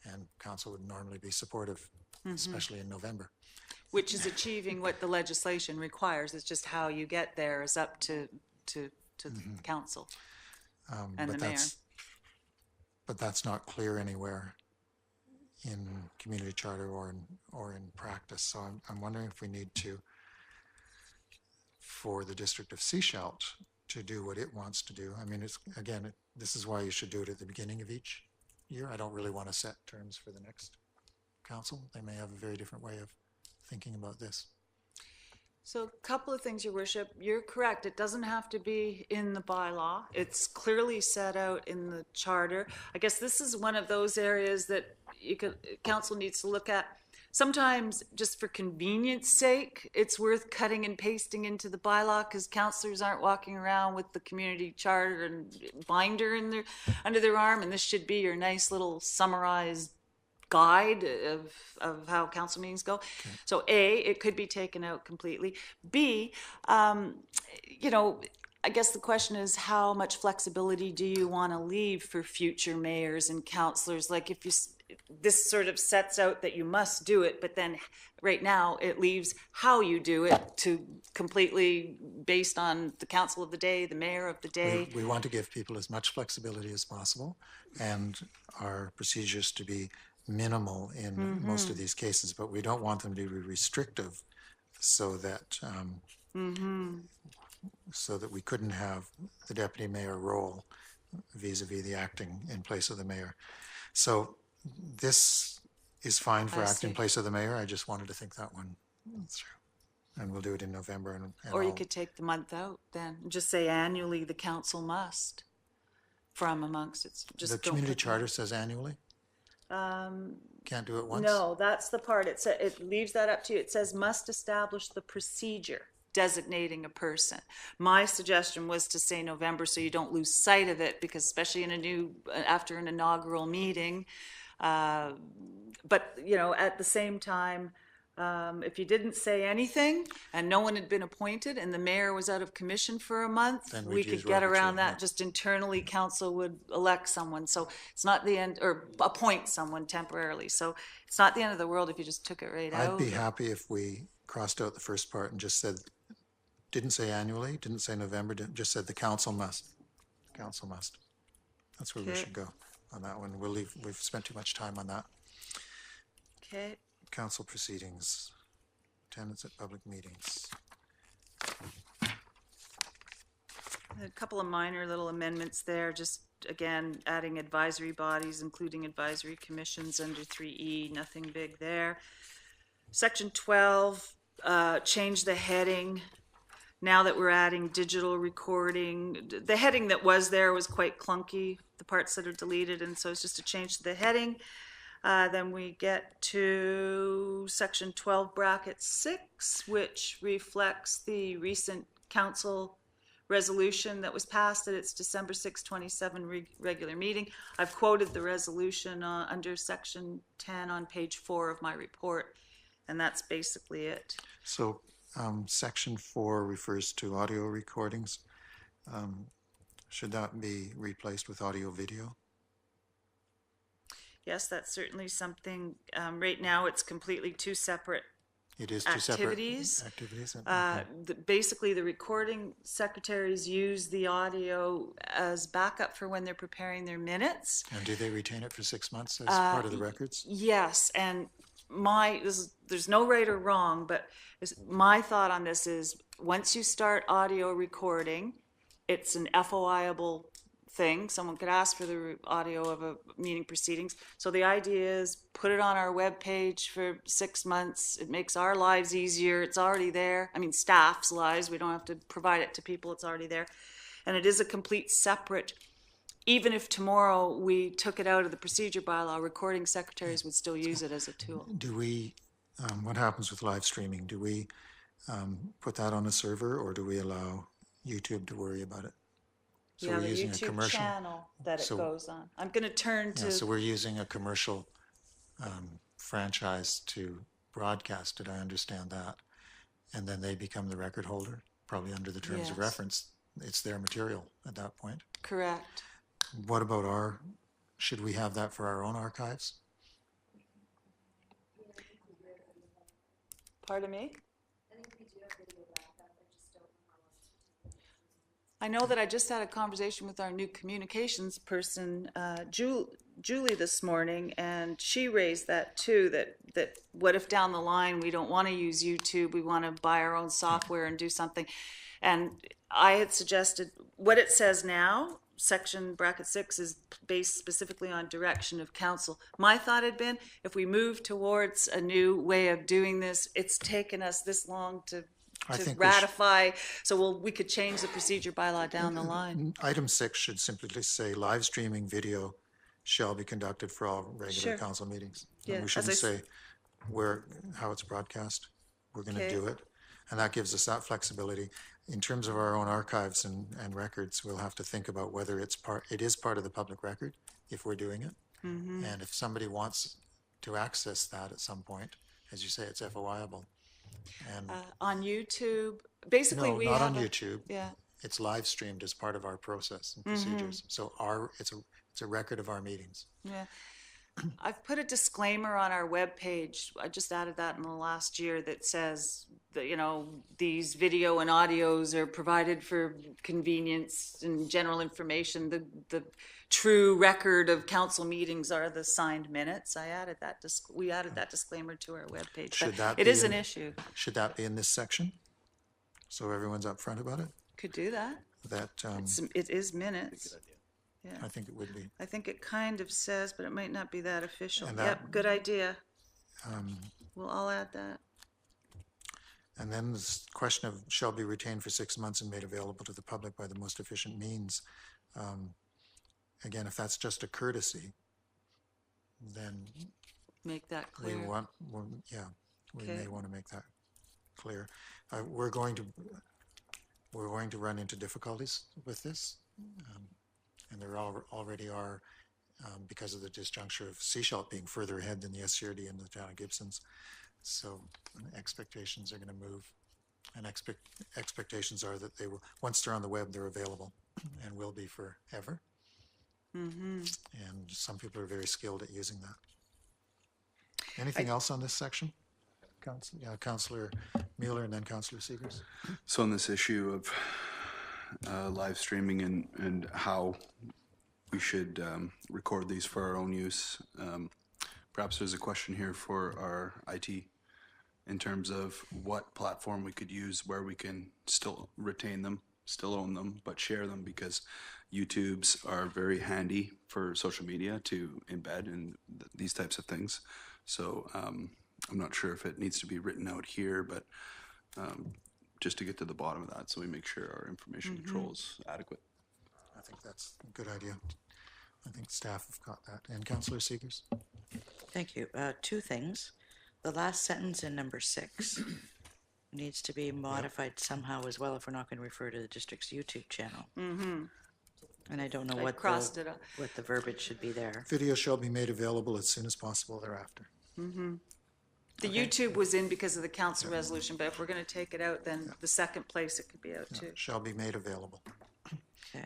And council would normally be supportive, especially in November. Which is achieving what the legislation requires. It's just how you get there is up to the council and the mayor. But that's not clear anywhere in community charter or in practice. So I'm wondering if we need to, for the District of Sechelt to do what it wants to do. I mean, this is why you should do it at the beginning of each year. I don't really want to set terms for the next council. They may have a very different way of thinking about this. So a couple of things, Your Worship. You're correct. It doesn't have to be in the bylaw. It's clearly set out in the charter. I guess this is one of those areas that council needs to look at. Sometimes, just for convenience sake, it's worth cutting and pasting into the bylaw, because councillors aren't walking around with the community charter and binder under their arm, and this should be your nice little summarized guide of how council meetings go. So A, it could be taken out completely. B, I guess the question is, how much flexibility do you want to leave for future mayors and councillors? Like, if this sort of sets out that you must do it, but then right now it leaves how you do it to completely based on the council of the day, the mayor of the day. We want to give people as much flexibility as possible, and our procedures to be minimal in most of these cases, but we don't want them to be restrictive so that so that we couldn't have the deputy mayor role vis-à-vis the acting in place of the mayor. So this is fine for I acting in see. place of the mayor. I just wanted to think that one through. And we'll do it in November. And Or you I'll- could take the month out then, and just say annually the council must from amongst its, just The don't community put the- charter says annually? Can't do it once? No, that's the part, it leaves that up to you. It says must establish the procedure designating a person. My suggestion was to say November so you don't lose sight of it, because especially in a new, after an inaugural meeting. But, you know, at the same time, if you didn't say anything and no one had been appointed and the mayor was out of commission for a month, Then we we'd could use get Robert's around rule, yeah. that. Just internally, council would elect someone. So it's not the end, or appoint someone temporarily. So it's not the end of the world if you just took it right out. I'd be happy if we crossed out the first part and just said, didn't say annually, didn't say November, just said the council must. Council must. That's where we Okay. should go on that one. We've spent too much time on that. Okay, Council proceedings, attendance at public meetings. a couple of minor little amendments there, just again, adding advisory bodies, including advisory commissions under 3E, nothing big there. Section 12, change the heading. Now that we're adding digital recording, the heading that was there was quite clunky, the parts that are deleted, and so it's just a change to the heading. Then we get to section 12 bracket 6, which reflects the recent council resolution that was passed at its December 6, 27 regular meeting. I've quoted the resolution under section 10 on page 4 of my report, and that's basically it. So section 4 refers to audio recordings. Should that be replaced with audio video? Yes, that's certainly something. Right now, it's completely two separate It is two separate activities. activities. Basically, the recording secretaries use the audio as backup for when they're preparing their minutes. And do they retain it for 6 months as part of the records? Yes, and there's no right or wrong, but my thought on this is once you start audio recording, it's an FOI-able thing. Someone could ask for the audio of a meeting proceedings. So the idea is put it on our webpage for 6 months. It makes our lives easier. It's already there. I mean, staff's lives. We don't have to provide it to people. It's already there. And it is a complete separate, even if tomorrow we took it out of the procedure bylaw, recording secretaries would still use it as a tool. Do we, what happens with live streaming? Do we put that on a server, or do we allow YouTube to worry about it? So Yeah, we're the using a YouTube commercial. channel that it So- goes on. I'm going to turn Yeah, so to, we're using a commercial franchise to broadcast it, I understand that. And then they become the record holder, probably under the terms of Yes. reference. It's their material at that point. correct. What about should we have that for our own archives? Pardon me? I know that I just had a conversation with our new communications person, Julie, this morning, and she raised that too, that what if down the line we don't want to use YouTube, we want to buy our own software and do something. And I had suggested, what it says now, section bracket 6 is based specifically on direction of council. My thought had been, if we move towards a new way of doing this, it's taken us this long to I think we should- ratify, so we could change the procedure bylaw down the line. Item 6 should simply say live streaming video shall be conducted for all regular Sure. council meetings. Yeah, And we as shouldn't I s- say how it's broadcast. We're going to Okay. do it. And that gives us that flexibility. In terms of our own archives and records, we'll have to think about whether it is part of the public record if we're doing it. Mm-hmm. And if somebody wants to access that at some point, as you say, it's FOI-able. And On YouTube, basically no, we not have on a- YouTube. Yeah, It's live streamed as part of our process and Mm-hmm. procedures. So it's a record of our meetings. yeah. I've put a disclaimer on our webpage. I just added that in the last year that says that, these video and audios are provided for convenience and general information. The true record of council meetings are the signed minutes. I added that, we added that disclaimer to our webpage. Should But that it be is an in- issue. Should that be in this section? So everyone's upfront about it? Could do that. That, It is minutes. Yeah. I think it would be. I think it kind of says, but it might not be that official. And Yep, that- good idea. We'll all add that. And then this question of shall be retained for 6 months and made available to the public by the most efficient means. Again, if that's just a courtesy, then Make that we clear. want, yeah, we may Okay. want to make that clear. We're going to run into difficulties with this. And there already are, because of the disjuncture of Seashell being further ahead than the SCRD and the town of Gibson's. So expectations are going to move, and expectations are that they will, once they're on the web, they're available and will be forever. And some people are very skilled at using that. Anything else on this section? Councillor Mueller and then Councillor Seegers. So on this issue of live streaming and how we should record these for our own use, perhaps there's a question here for our IT in terms of what platform we could use where we can still retain them, still own them, but share them, because YouTubes are very handy for social media to embed in these types of things. So I'm not sure if it needs to be written out here, but just to get to the bottom of that, so we make sure our information control is adequate. I think that's a good idea. I think staff have got that. And Councillor Seegers? Thank you. Two things. The last sentence in number 6 needs to be modified somehow as well if we're not going to refer to the district's YouTube channel. And I don't know I what crossed it out. what the verbiage should be there. Video shall be made available as soon as possible thereafter. The YouTube was in because of the council resolution, but if we're going to take it out, then the second place it could be out too. Shall be made available. Okay.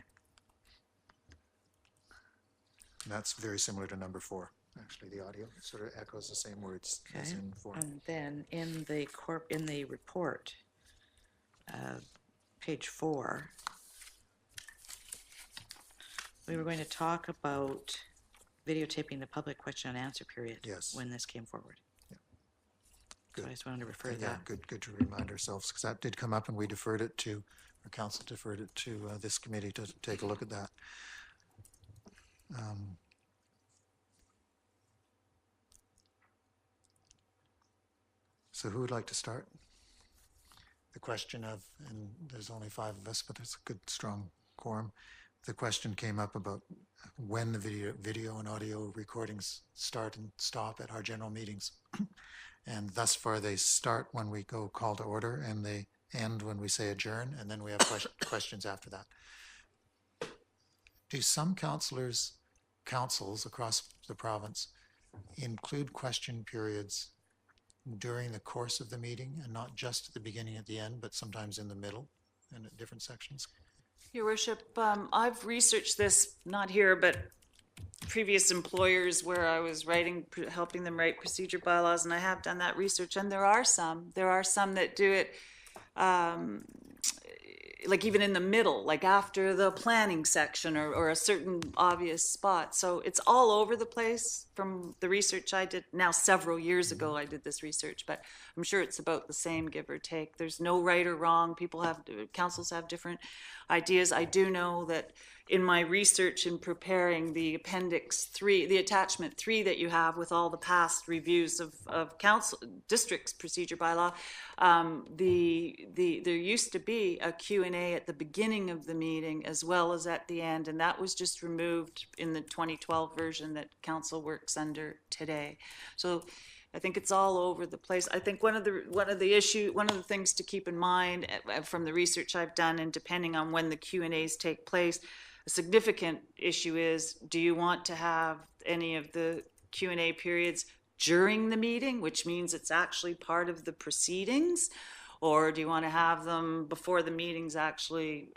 And that's very similar to number 4. Actually, the audio sort of echoes the same words as Okay. in 4. And then in the report, page 4, we were going to talk about videotaping the public question and answer period. Yes. When this came forward. So Good. I just wanted to refer to Yeah, that. good to remind ourselves, because that did come up and we deferred it to, our council deferred it to this committee to take a look at that. So who would like to start? The question of, and there's only 5 of us, but there's a good, strong quorum. The question came up about when the video and audio recordings start and stop at our general meetings. And thus far, they start when we go call to order, and they end when we say adjourn, and then we have questions after that. Do some councils across the province include question periods during the course of the meeting, and not just at the beginning, at the end, but sometimes in the middle and at different sections? Your worship, I've researched this, not here, but previous employers where I was helping them write procedure bylaws, and I have done that research, and there are some that do it, like even in the middle, like after the planning section or a certain obvious spot. So it's all over the place from the research I did. Now, several years ago, I did this research, but I'm sure it's about the same, give or take. There's no right or wrong. Councils have different ideas. I do know that in my research in preparing the Appendix 3, the Attachment 3 that you have with all the past reviews of council districts procedure bylaw, there used to be a Q&A at the beginning of the meeting as well as at the end, and that was just removed in the 2012 version that council works under today. So I think it's all over the place. I think one of the things to keep in mind from the research I've done, and depending on when the Q&As take place, a significant issue is, do you want to have any of the Q&A periods during the meeting, which means it's actually part of the proceedings, or do you want to have them before the meeting's actually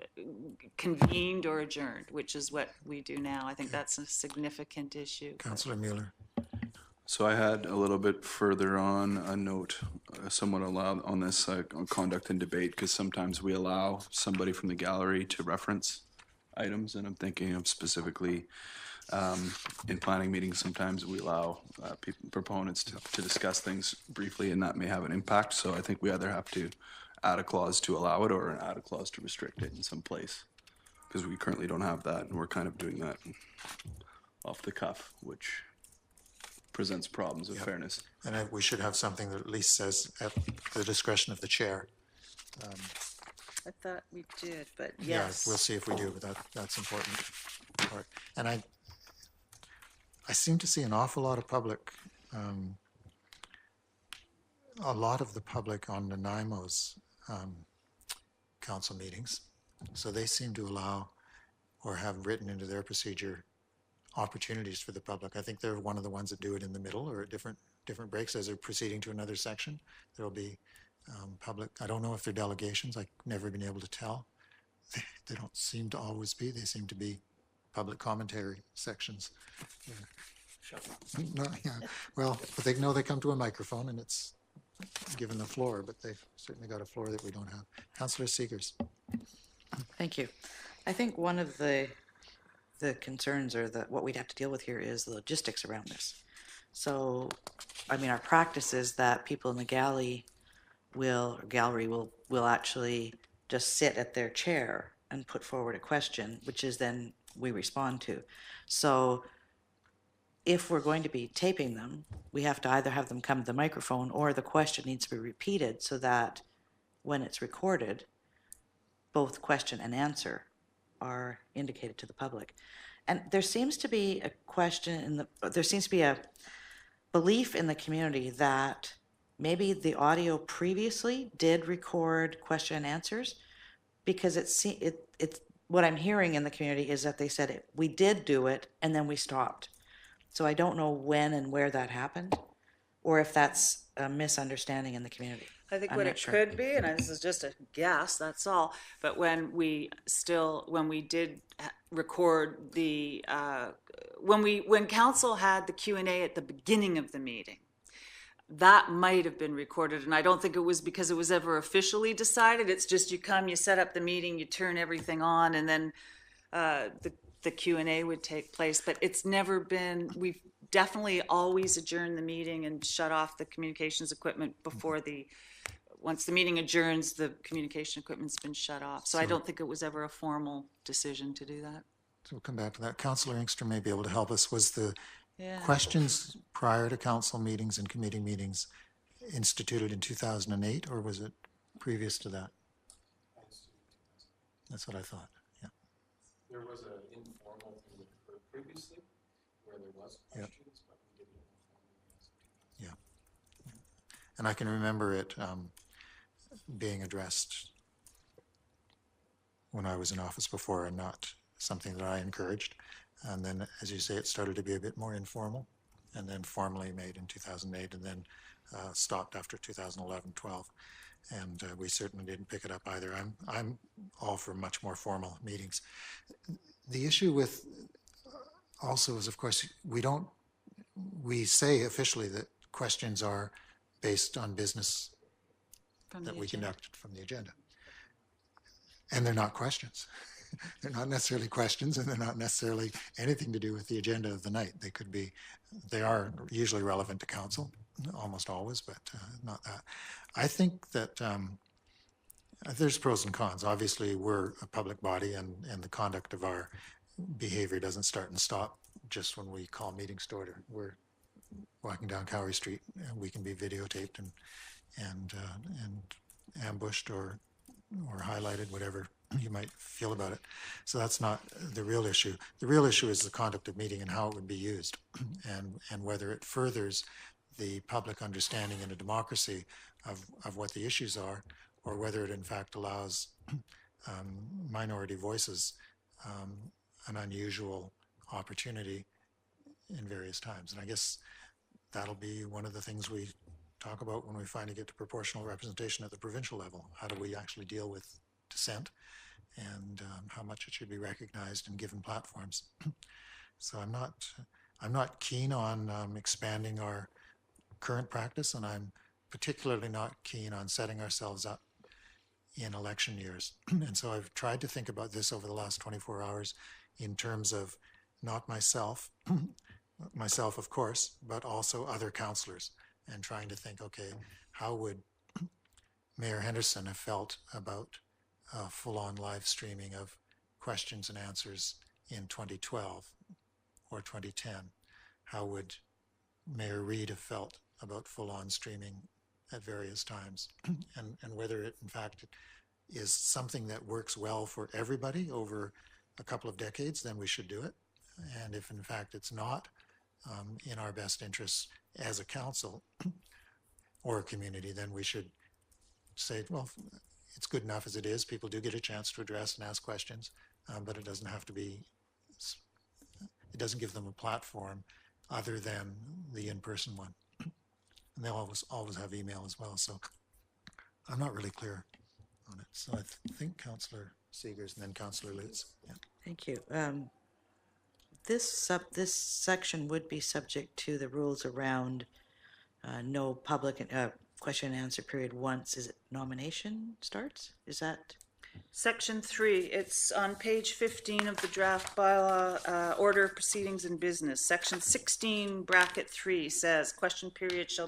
convened or adjourned, which is what we do now? I think that's a significant issue. Councillor Mueller. So I had a little bit further on a note, somewhat allowed on this on conduct and debate, because sometimes we allow somebody from the gallery to reference items, and I'm thinking of specifically in planning meetings, sometimes we allow proponents to discuss things briefly, and that may have an impact. So I think we either have to add a clause to allow it or add a clause to restrict it in some place. because we currently don't have that, and we're kind of doing that off the cuff, which presents problems of fairness. And we should have something that at least says at the discretion of the chair. I thought we did, but Yeah, yes. we'll see if we do, but that's important part. And I seem to see an awful lot of public, a lot of the public on Nanaimo's council meetings. So they seem to allow or have written into their procedure opportunities for the public. I think they're one of the ones that do it in the middle or at different breaks as they're proceeding to another section. There'll be public, I don't know if they're delegations, I've never been able to tell. They don't seem to always be, they seem to be public commentary sections. No, yeah, well, but they know they come to a microphone and it's given the floor, but they've certainly got a floor that we don't have. Councillor Seegers. Thank you. I think one of the concerns or what we'd have to deal with here is the logistics around this. So, I mean, our practice is that people in the gallery will actually just sit at their chair and put forward a question, which is then we respond to. So if we're going to be taping them, we have to either have them come to the microphone or the question needs to be repeated so that when it's recorded, both question and answer are indicated to the public. And there seems to be a question there seems to be a belief in the community that maybe the audio previously did record question and answers, because it's what I'm hearing in the community is that they said we did do it and then we stopped. So I don't know when and where that happened, or if that's a misunderstanding in the community. I think I'm what not it sure. could be, and this is just a guess, that's all, but when we did record when council had the Q&A at the beginning of the meeting, that might have been recorded, and I don't think it was because it was ever officially decided. It's just you come, you set up the meeting, you turn everything on, and then the Q&A would take place. But it's never been, we've definitely always adjourned the meeting and shut off the communications equipment before once the meeting adjourns, the communication equipment's been shut off. So I don't think it was ever a formal decision to do that. So we'll come back to that. Councillor Inkster may be able to help us. Was the Yeah. questions prior to council meetings and committee meetings instituted in 2008, or was it previous to that? That's what I thought, yeah. There was an informal thing that occurred previously where there was Yep. questions, but we did it informally. Yeah. And I can remember it being addressed when I was in office before and not something that I encouraged. And then, as you say, it started to be a bit more informal and then formally made in 2008 and then stopped after 2011-12. And we certainly didn't pick it up either. I'm all for much more formal meetings. The issue with also is, of course, we say officially that questions are based on business that we conducted from the agenda. And they're not questions. They're not necessarily questions, and they're not necessarily anything to do with the agenda of the night. They are usually relevant to council, almost always, but not that. I think that there's pros and cons. Obviously, we're a public body, and the conduct of our behavior doesn't start and stop just when we call meetings to order. We're walking down Cowrie Street, and we can be videotaped and ambushed or highlighted, whatever you might feel about it. So that's not the real issue. The real issue is the conduct of meeting and how it would be used, and whether it furthers the public understanding in a democracy of what the issues are, or whether it in fact allows minority voices an unusual opportunity in various times. And I guess that'll be one of the things we talk about when we finally get to proportional representation at the provincial level. How do we actually deal with dissent, and how much it should be recognized and given platforms? So I'm not keen on expanding our current practice, and I'm particularly not keen on setting ourselves up in election years. And so I've tried to think about this over the last 24 hours in terms of not myself, of course, but also other councillors, and trying to think, okay, how would Mayor Henderson have felt about full-on live streaming of questions and answers in 2012 or 2010, how would Mayor Reed have felt about full-on streaming at various times, and whether it in fact is something that works well for everybody over a couple of decades, then we should do it. And if in fact it's not in our best interests as a council or a community, then we should say, well, it's good enough as it is. People do get a chance to address and ask questions, but it doesn't have to be, it doesn't give them a platform other than the in-person one. And they'll always have email as well. So I'm not really clear on it. So I think Councillor Seegers and then Councillor Lutz. Yeah. Thank you. This section would be subject to the rules around no public question and answer period once, is it nomination starts? Is that? Section 3, it's on page 15 of the draft bylaw, order of proceedings in business. Section 16, bracket 3 says question period shall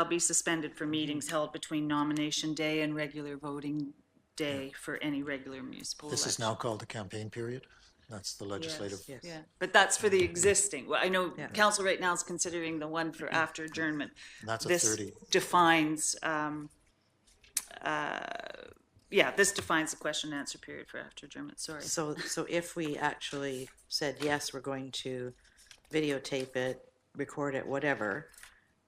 be suspended for meetings held between nomination day and regular voting day for any regular municipal This election. is now called the campaign period. That's the legislative. Yes. Yeah, but that's for the existing. Well, I know Yeah. council right now is considering the one for after adjournment. And that's a This 30. defines, this defines the question and answer period for after adjournment, sorry. So if we actually said, yes, we're going to videotape it, record it, whatever,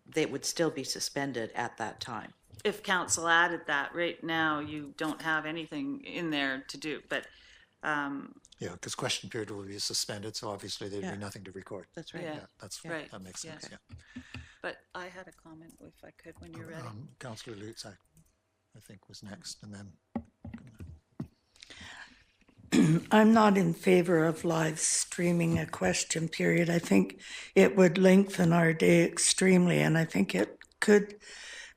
they would still be suspended at that time. If council added that, right now, you don't have anything in there to do, but, Yeah, because question period will be suspended, so obviously there'd Yeah. be nothing to record. That's right. Yeah. Yeah, that's Right, that makes yeah. sense. Yeah. but I had a comment if I could when you're ready. Councillor Lutz, I think was next, and then I'm not in favor of live streaming a question period. I think it would lengthen our day extremely, and I think it could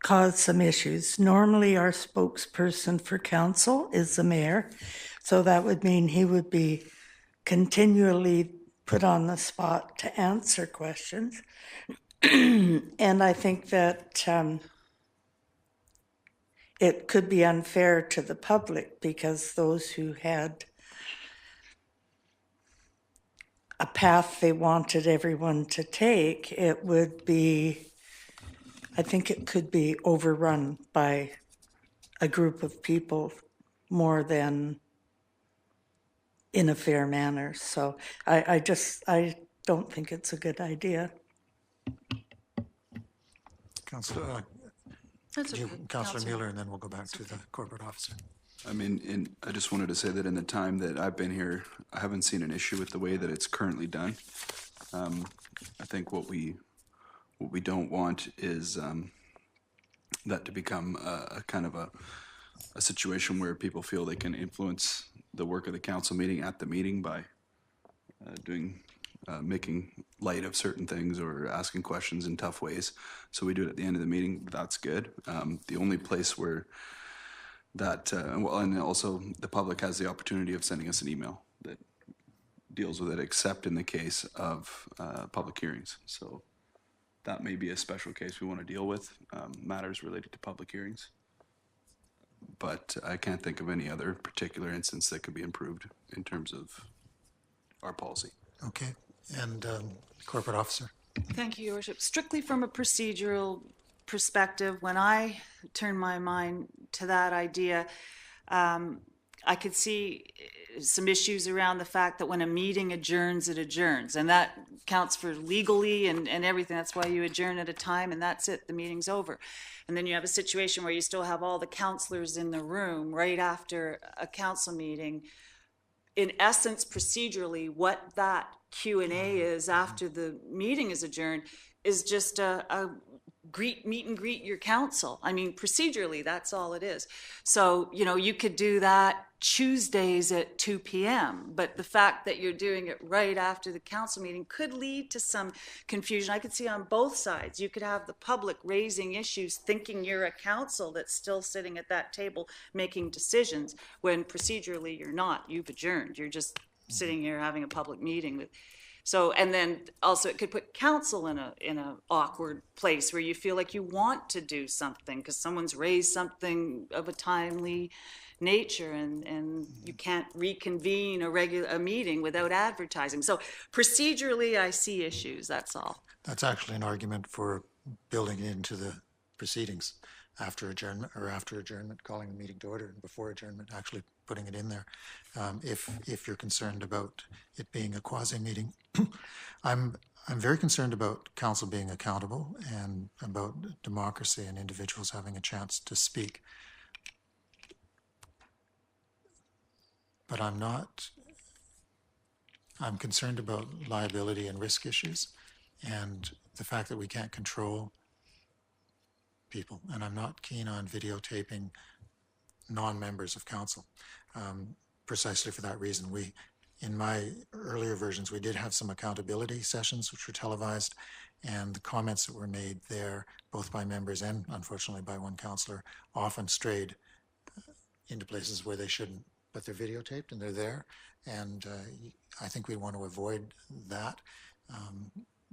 cause some issues. Normally, our spokesperson for council is the mayor, so that would mean he would be continually put on the spot to answer questions. And I think that it could be unfair to the public because those who had a path they wanted everyone to take, it would be, I think it could be overrun by a group of people more than in a fair manner. So I don't think it's a good idea. Councillor That's okay. Councillor Mueller, and then we'll go back to the corporate officer. I mean, I just wanted to say that in the time that I've been here, I haven't seen an issue with the way that it's currently done. I think what we don't want is that to become a kind of a situation where people feel they can influence the work of the council meeting at the meeting by making light of certain things or asking questions in tough ways. So we do it at the end of the meeting. That's good. The only place where that, and also the public has the opportunity of sending us an email that deals with it, except in the case of public hearings. So that may be a special case we want to deal with, matters related to public hearings. But I can't think of any other particular instance that could be improved in terms of our policy. Okay, and corporate officer. Thank you, Your Worship. Strictly from a procedural perspective, when I turn my mind to that idea, I could see some issues around the fact that when a meeting adjourns, it adjourns. And that counts for legally and everything. That's why you adjourn at a time and that's it, the meeting's over. And then you have a situation where you still have all the councillors in the room right after a council meeting. In essence, procedurally, what that Q&A is after the meeting is adjourned is just a meet and greet your council. I mean, procedurally, that's all it is. So, you could do that Tuesdays at 2 p.m., but the fact that you're doing it right after the council meeting could lead to some confusion. I could see on both sides. You could have the public raising issues, thinking you're a council that's still sitting at that table making decisions, when procedurally you're not. You've adjourned. You're just sitting here having a public meeting with. So, and then also it could put council in a awkward place where you feel like you want to do something because someone's raised something of a timely nature and you can't reconvene a meeting without advertising. So procedurally, I see issues, that's all. That's actually an argument for building it into the proceedings after adjournment, calling the meeting to order, and before adjournment, actually putting it in there. If you're concerned about it being a quasi-meeting, I'm very concerned about council being accountable and about democracy and individuals having a chance to speak. But I'm concerned about liability and risk issues and the fact that we can't control people. And I'm not keen on videotaping non-members of council. Precisely for that reason, in my earlier versions, we did have some accountability sessions which were televised, and the comments that were made there, both by members and unfortunately by one councillor, often strayed into places where they shouldn't. But they're videotaped and they're there, and I think we want to avoid that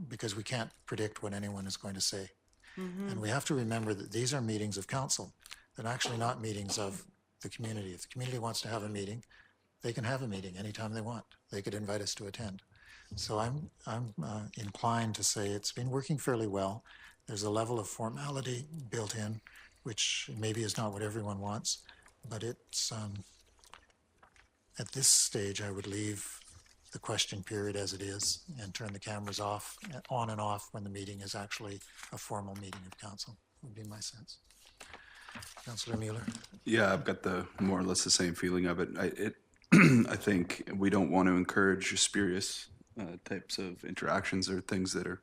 because we can't predict what anyone is going to say. And we have to remember that these are meetings of council. They're actually not meetings of the community. If the community wants to have a meeting, they can have a meeting anytime they want. They could invite us to attend. So I'm inclined to say it's been working fairly well. There's a level of formality built in, which maybe is not what everyone wants, but it's at this stage I would leave the question period as it is and turn the cameras on and off when the meeting is actually a formal meeting of council, would be my sense. Councillor Mueller? Yeah, I've got more or less the same feeling of it. I think we don't want to encourage spurious types of interactions or things that are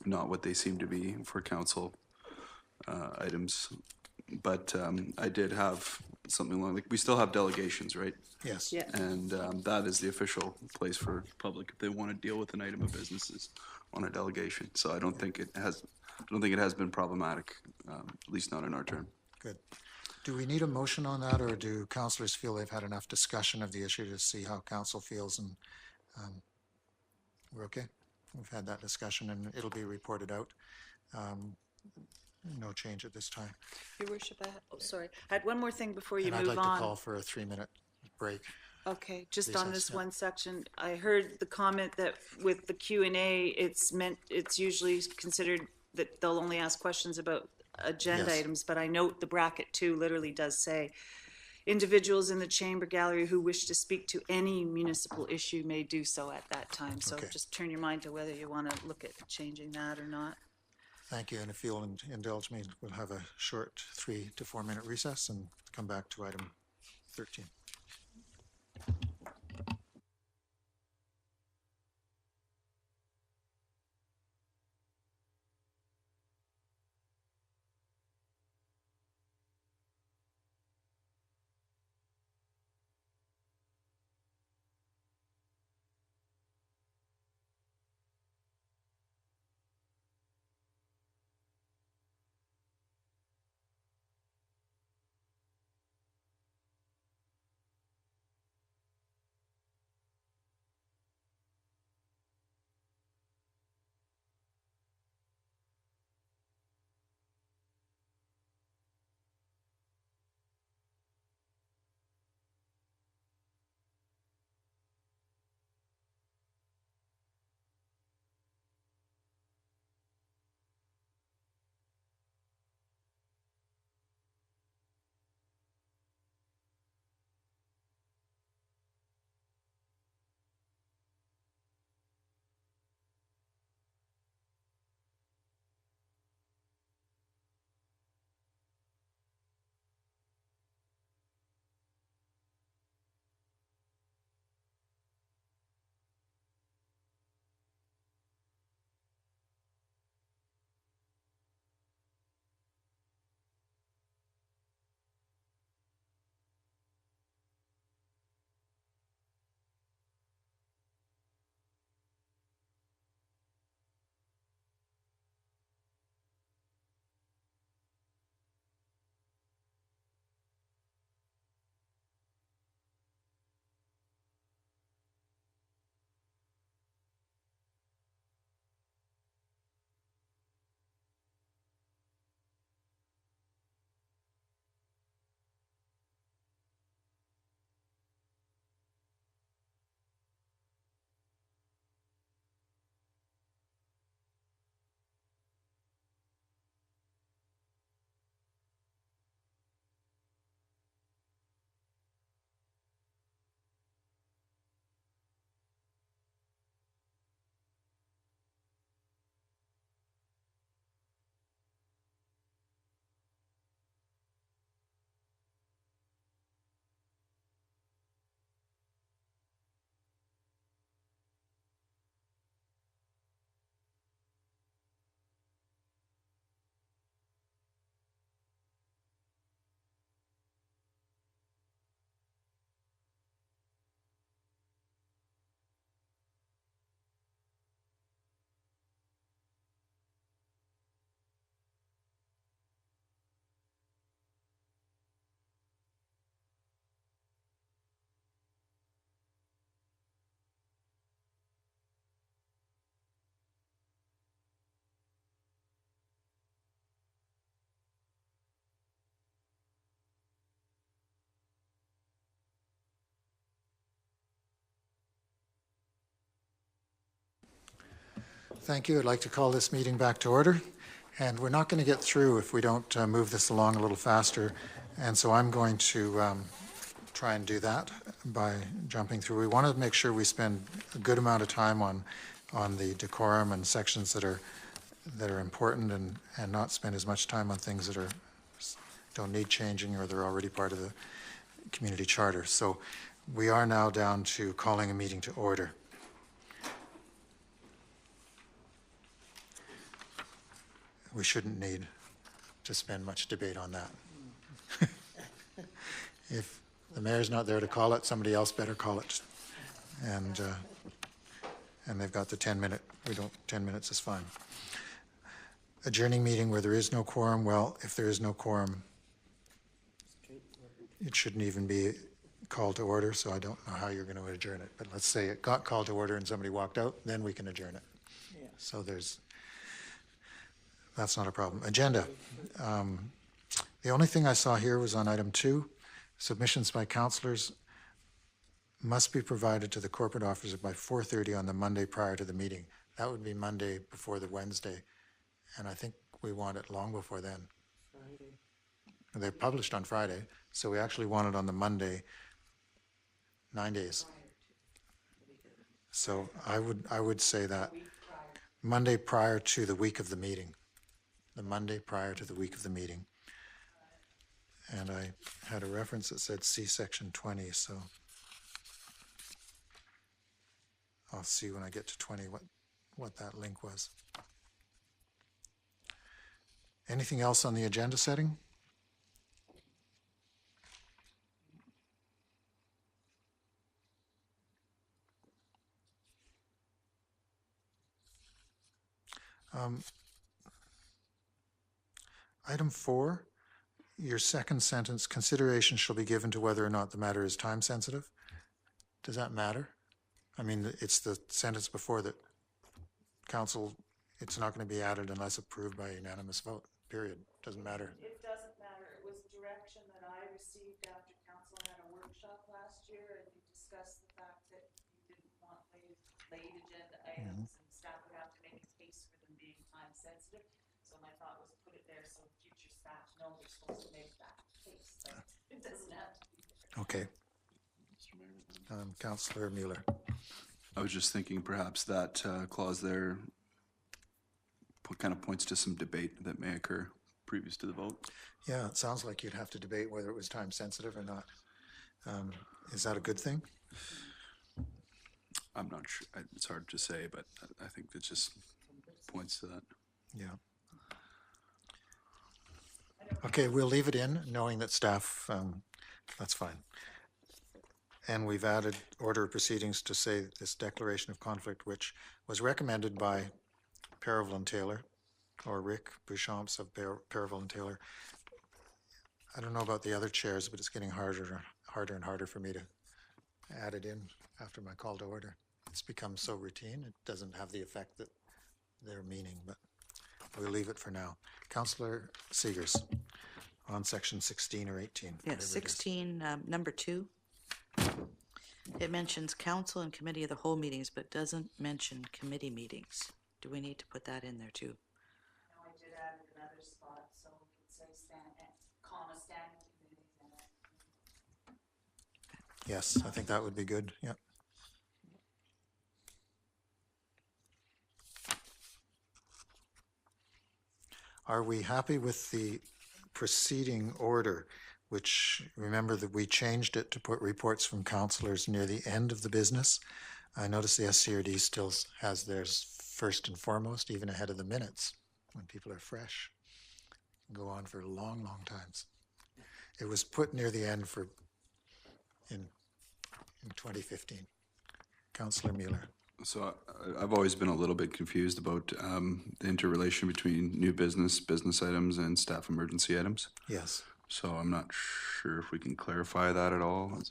not what they seem to be for council items. But I did have something along, like, we still have delegations, right? Yes. Yeah. And that is the official place for public if they want to deal with an item of businesses on a delegation. So I don't think it has been problematic, at least not in our term. Good. Do we need a motion on that, or do councillors feel they've had enough discussion of the issue to see how council feels? And we're okay? We've had that discussion and it'll be reported out. No change at this time. Your worship, I had one more thing before you And I'd move like on. to call for a 3-minute break. Okay, just on Recess, this yeah. one section, I heard the comment that with the Q&A, it's usually considered that they'll only ask questions about agenda Yes. items, but I note the bracket 2 literally does say, individuals in the chamber gallery who wish to speak to any municipal issue may do so at that time. So Okay. just turn your mind to whether you want to look at changing that or not. Thank you. And if you'll indulge me, we'll have a short 3 to 4 minute recess and come back to item 13. Thank you. I'd like to call this meeting back to order. And we're not going to get through if we don't move this along a little faster. And so I'm going to try and do that by jumping through. We want to make sure we spend a good amount of time on the decorum and sections that are important, and not spend as much time on things that don't need changing or they're already part of the community charter. So we are now down to calling a meeting to order. We shouldn't need to spend much debate on that. If the mayor's not there to call it, somebody else better call it. And they've got the 10-minute, 10 minutes is fine. Adjourning meeting where there is no quorum, well, if there is no quorum, it shouldn't even be called to order, so I don't know how you're going to adjourn it. But let's say it got called to order and somebody walked out, then we can adjourn it. Yeah. So that's not a problem. Agenda. The only thing I saw here was on item 2, submissions by councillors must be provided to the corporate officer by 4:30 on the Monday prior to the meeting. That would be Monday before the Wednesday, and I think we want it long before then. Friday. They're published on Friday, so we actually want it on the Monday, 9 days. So I would say that Monday prior to the week of the meeting. The Monday prior to the week of the meeting. And I had a reference that said see section 20, so I'll see when I get to 20 what that link was. Anything else on the agenda setting? Item 4, your second sentence, consideration shall be given to whether or not the matter is time sensitive. Does that matter? I mean, it's the sentence before that council, it's not going to be added unless approved by unanimous vote, period. Doesn't matter. It doesn't matter. It was direction that I received after council had a workshop last year, and you discussed the fact that you didn't want late agenda items, and staff would have to make a case for them being time sensitive. So my thought was put it there so future staff know they're supposed to make that case, but it doesn't have to be there. Okay. Councillor Mueller. I was just thinking perhaps that clause there kind of points to some debate that may occur previous to the vote. Yeah, it sounds like you'd have to debate whether it was time sensitive or not. Is that a good thing? I'm not sure. It's hard to say, but I think that just points to that. Yeah. Okay, we'll leave it in, knowing that staff, that's fine. And we've added order of proceedings to say this declaration of conflict, which was recommended by Paravel and Taylor, or Rick Bouchamps of Paravel and Taylor. I don't know about the other chairs, but it's getting harder and harder for me to add it in after my call to order. It's become so routine, it doesn't have the effect that they're meaning, but we'll leave it for now. Councillor Seegers, on section 16 or 18. Yeah, 16, number 2. It mentions council and committee of the whole meetings, but doesn't mention committee meetings. Do we need to put that in there too? No, I did add another spot, so we could say standing committees in it. Yes, I think that would be good, yep. Are we happy with the proceeding order, which, remember that we changed it to put reports from councillors near the end of the business? I notice the SCRD still has theirs first and foremost, even ahead of the minutes, when people are fresh. Go on for long, long times. It was put near the end in 2015. Councillor Mueller. So I've always been a little bit confused about the interrelation between new business items and staff emergency items. Yes. So I'm not sure if we can clarify that at all.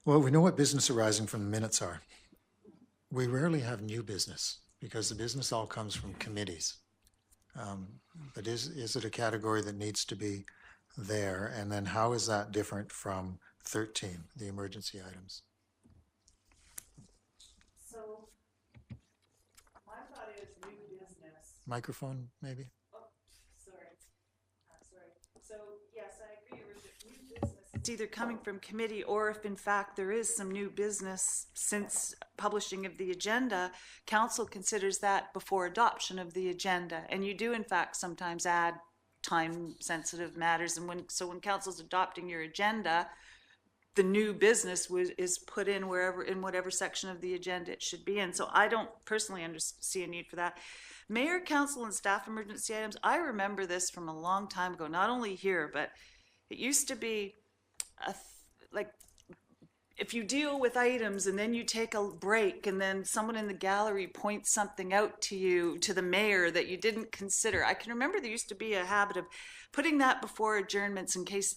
Well, we know what business arising from the minutes are. We rarely have new business because the business all comes from committees. But is it a category that needs to be there? And then how is that different from 13, the emergency items? microphone, maybe? Sorry. So, yes, I agree, Your Worship, new business. It's either coming from committee, or if in fact there is some new business since publishing of the agenda, council considers that before adoption of the agenda. And you do in fact sometimes add time-sensitive matters, and when council's adopting your agenda, the new business is put in whatever section of the agenda it should be in. So I don't personally see a need for that. Mayor, council, and staff emergency items, I remember this from a long time ago, not only here, but it used to be like, if you deal with items and then you take a break and then someone in the gallery points something out to you, to the mayor, that you didn't consider. I can remember there used to be a habit of putting that before adjournments in case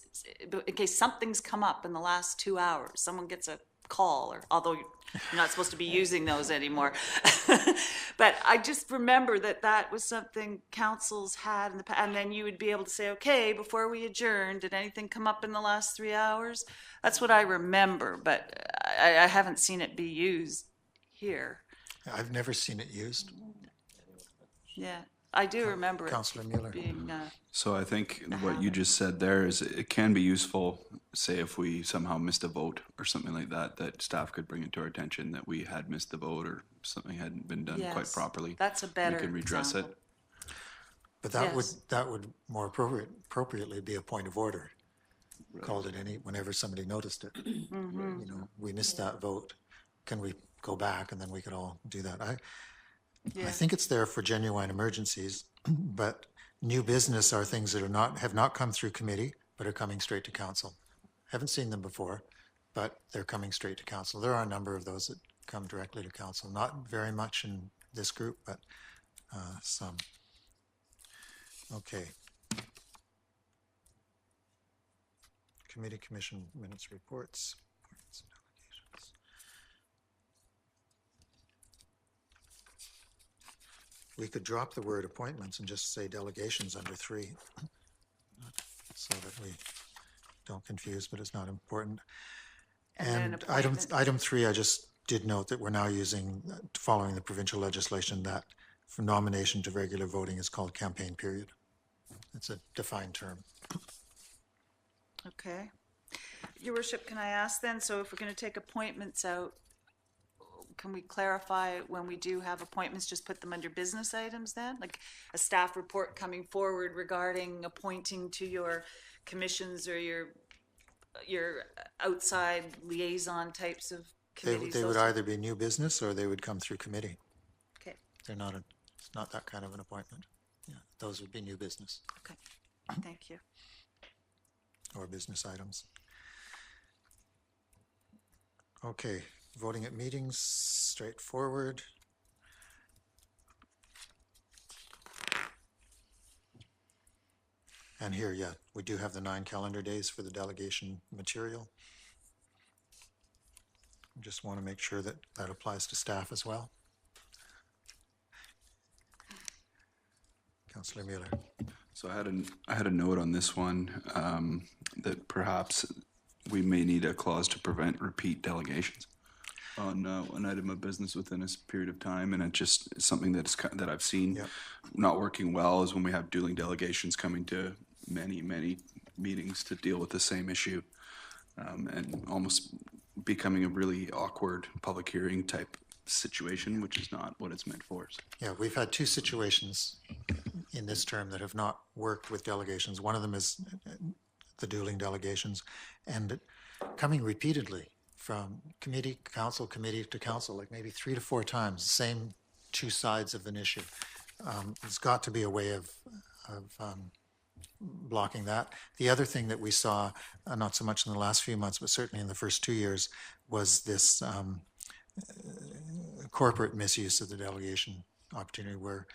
something's come up in the last 2 hours. Someone gets a call, or although you're not supposed to be using those anymore. But I just remember that was something councils had in the past, and then you would be able to say, okay, before we adjourn, did anything come up in the last 3 hours? That's what I remember, but I haven't seen it be used here. I've never seen it used. Yeah, I do remember it Councillor Mueller. being, So I think what you just said there is it can be useful, say if we somehow missed a vote or something like that, that staff could bring it to our attention that we had missed the vote or something hadn't been done quite Yes, properly. that's a better We can redress it. example. But Yes. that would more appropriately be a point of order. Called it whenever somebody noticed it. You know, we missed that vote. Can we go back, and then we could all do that? I Yeah. think it's there for genuine emergencies, but new business are things that have not come through committee, but are coming straight to council. Haven't seen them before, but they're coming straight to council. There are a number of those that come directly to council. Not very much in this group, but some. Okay. Committee, commission minutes, reports. Appointments and delegations. We could drop the word appointments and just say delegations under 3, so that we don't confuse, but it's not important. And then And appointment. item 3, I just did note that we're now using, following the provincial legislation, that for nomination to regular voting is called campaign period. It's a defined term. Okay. Your Worship, can I ask then, so if we're going to take appointments out, can we clarify when we do have appointments, just put them under business items then? Like a staff report coming forward regarding appointing to your commissions or your outside liaison types of committees? They would those- either be new business or they would come through committee. Okay, It's not that kind of an appointment. Yeah, those would be new business okay. Thank you. or business items. Okay, voting at meetings, straightforward. And here, yeah, we do have the 9 calendar days for the delegation material. Just want to make sure that that applies to staff as well. Councillor Mueller. So I had a note on this one, that perhaps we may need a clause to prevent repeat delegations on an item of business within a period of time, and it just is something that I've seen Yep. not working well is when we have dueling delegations coming to many meetings to deal with the same issue, and almost becoming a really awkward public hearing type situation, which is not what it's meant for. So. Yeah, we've had 2 situations in this term that have not worked with delegations. One of them is the dueling delegations, and coming repeatedly from committee to council, like maybe 3 to 4 times, same 2 sides of an issue. There's got to be a way of blocking that. The other thing that we saw, not so much in the last few months, but certainly in the first 2 years, was this corporate misuse of the delegation opportunity, where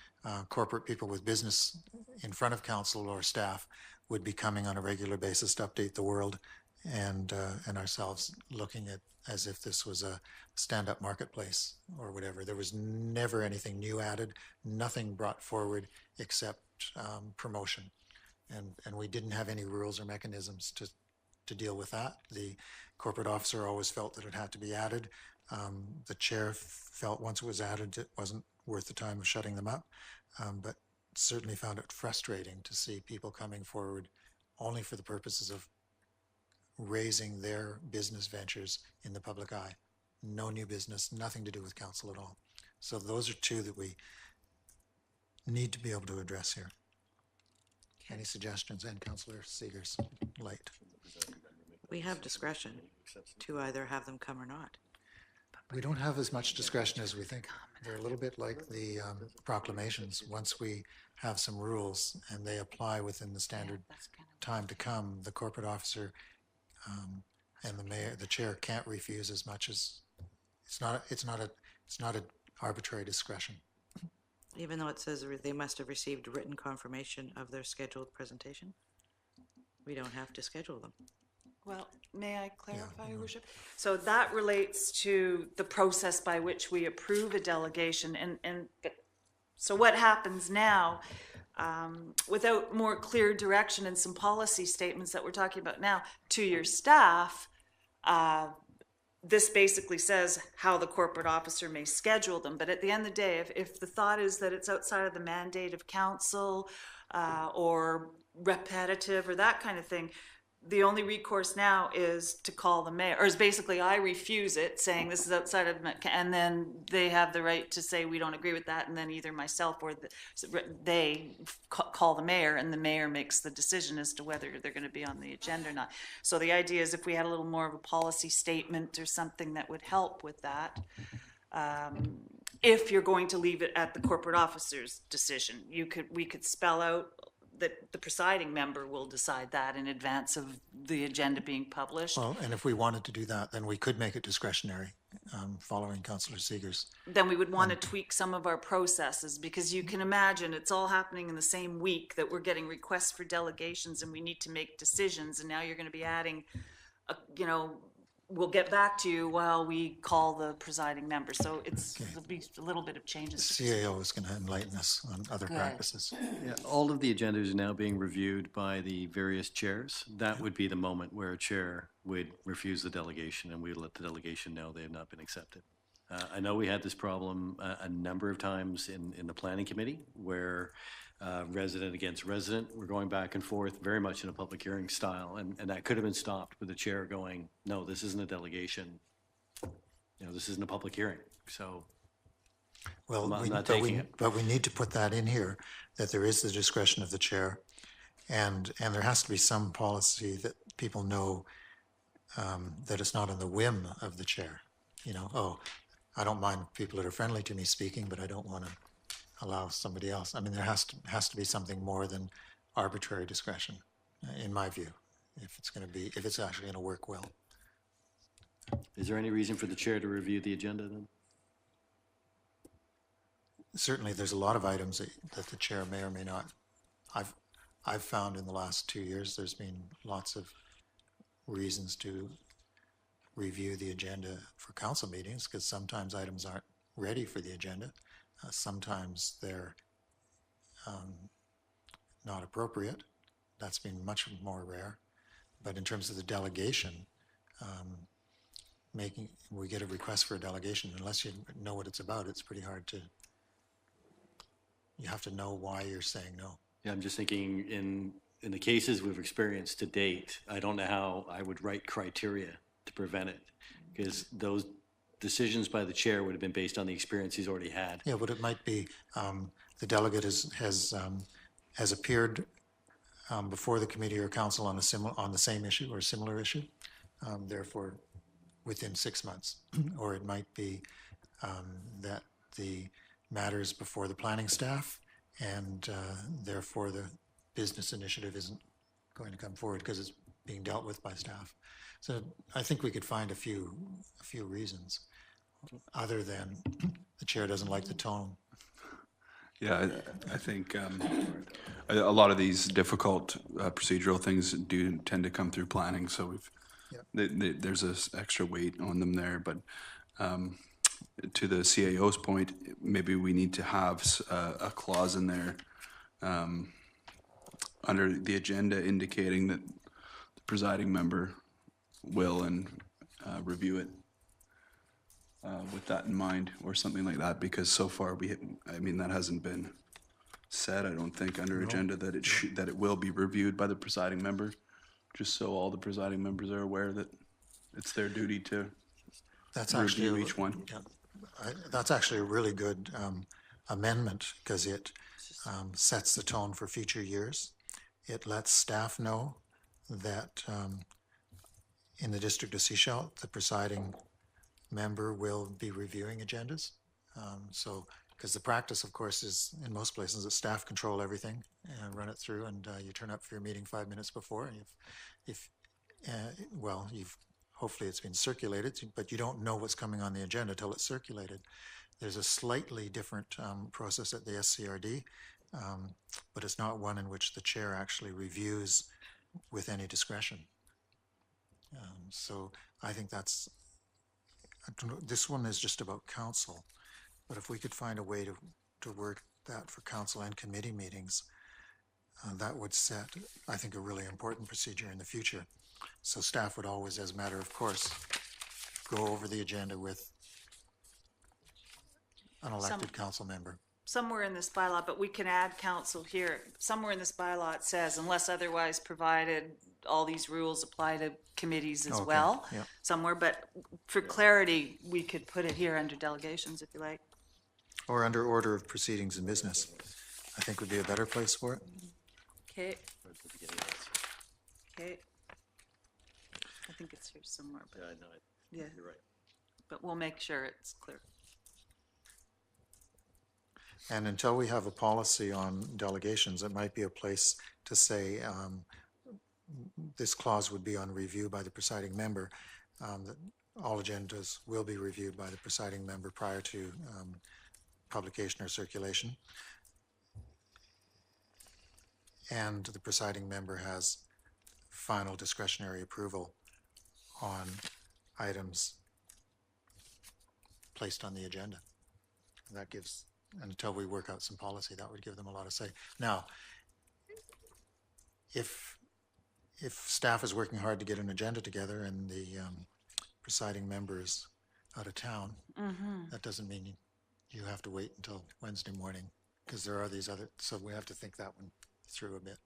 corporate people with business in front of council or staff would be coming on a regular basis to update the world, and ourselves looking at as if this was a stand-up marketplace or whatever. There was never anything new added, nothing brought forward except promotion, and we didn't have any rules or mechanisms to deal with that. The corporate officer always felt that it had to be added. The chair felt once it was added, it wasn't worth the time of shutting them up. But certainly found it frustrating to see people coming forward only for the purposes of raising their business ventures in the public eye. No new business, nothing to do with council at all. So those are two that we need to be able to address here. Any suggestions? And Councillor Seegers, late. We have discretion to either have them come or not. We don't have as much discretion as we think. They're a little bit like the proclamations. Once we have some rules and they apply within the standard time to come, the corporate officer and the mayor, the chair can't refuse as much as it's not an arbitrary discretion. Even though it says they must have received written confirmation of their scheduled presentation, we don't have to schedule them. Well, may I clarify, Your Worship? So that relates to the process by which we approve a delegation, but so what happens now, without more clear direction and some policy statements that we're talking about now to your staff, this basically says how the corporate officer may schedule them. But at the end of the day, if the thought is that it's outside of the mandate of council or repetitive or that kind of thing, the only recourse now is to call the mayor, or is basically I refuse it, saying this is outside of, and then they have the right to say we don't agree with that, and then either myself or they call the mayor, and the mayor makes the decision as to whether they're going to be on the agenda or not. So the idea is if we had a little more of a policy statement or something that would help with that. If you're going to leave it at the corporate officer's decision, we could spell out that the presiding member will decide that in advance of the agenda being published. Well, and if we wanted to do that, then we could make it discretionary, following Councillor Seegers. Then we would want to tweak some of our processes, because you can imagine it's all happening in the same week that we're getting requests for delegations and we need to make decisions. And now you're going to be adding, we'll get back to you while we call the presiding member. So there'll be a little bit of changes. The CAO is going to enlighten us on other practices. Yeah, all of the agendas are now being reviewed by the various chairs. That would be the moment where a chair would refuse the delegation and we would let the delegation know they have not been accepted. I know we had this problem a number of times in the planning committee where resident against resident, we're going back and forth very much in a public hearing style, and that could have been stopped with the chair going, no, this isn't a delegation, this isn't a public hearing, so Well, I'm not taking it. But we need to put that in here, that there is the discretion of the chair, and there has to be some policy that people know that it's not on the whim of the chair. I don't mind people that are friendly to me speaking, but I don't want to allow somebody else. I mean, there has to be something more than arbitrary discretion, in my view, if it's actually going to work well. Is there any reason for the chair to review the agenda then? Certainly, there's a lot of items that the chair may or may not. I've found in the last 2 years there's been lots of reasons to review the agenda for council meetings, because sometimes items aren't ready for the agenda. Sometimes they're not appropriate. That's been much more rare. But in terms of the delegation, we get a request for a delegation, unless you know what it's about, it's pretty hard to, you have to know why you're saying no. Yeah, I'm just thinking in the cases we've experienced to date, I don't know how I would write criteria to prevent it, because those decisions by the chair would have been based on the experience he's already had. Yeah, but it might be the delegate has appeared before the committee or council on the same issue or a similar issue, therefore within 6 months. Or it might be that the matter is before the planning staff, and therefore the business initiative isn't going to come forward because it's being dealt with by staff. So I think we could find a few reasons, other than the chair doesn't like the tone. Yeah, I think a lot of these difficult procedural things do tend to come through planning, so there's this extra weight on them there. But to the CAO's point, maybe we need to have a clause in there under the agenda indicating that the presiding member will review it with that in mind, or something like that, because so far that hasn't been said, I don't think under agenda that it should, that it will be reviewed by the presiding member, just so all the presiding members are aware that it's their duty to That's actually, review each one. yeah, that's actually a really good amendment because it sets the tone for future years. It lets staff know that in the District of Sechelt, the presiding member will be reviewing agendas. So, because the practice, of course, is in most places that staff control everything and run it through, and you turn up for your meeting 5 minutes before, and you've hopefully it's been circulated, but you don't know what's coming on the agenda till it's circulated. There's a slightly different process at the SCRD, but it's not one in which the chair actually reviews with any discretion. So I think that's, this one is just about council, but if we could find a way to work that for council and committee meetings, that would set, I think, a really important procedure in the future. So staff would always, as a matter of course, go over the agenda with an elected council member. Somewhere in this bylaw, but we can add council here. Somewhere in this bylaw it says, unless otherwise provided, all these rules apply to committees as Okay, well. yeah. Somewhere, but for clarity, we could put it here under delegations if you like. Or under order of proceedings and business, I think would be a better place for it. Okay. Okay. I think it's here somewhere, but yeah, You're right. but we'll make sure it's clear. And until we have a policy on delegations, it might be a place to say this clause would be on review by the presiding member, that all agendas will be reviewed by the presiding member prior to publication or circulation. And the presiding member has final discretionary approval on items placed on the agenda. And that gives, until we work out some policy, that would give them a lot of say. Now, if staff is working hard to get an agenda together and the presiding member is out of town, that doesn't mean you have to wait until Wednesday morning, because there are these other, so we have to think that one through a bit.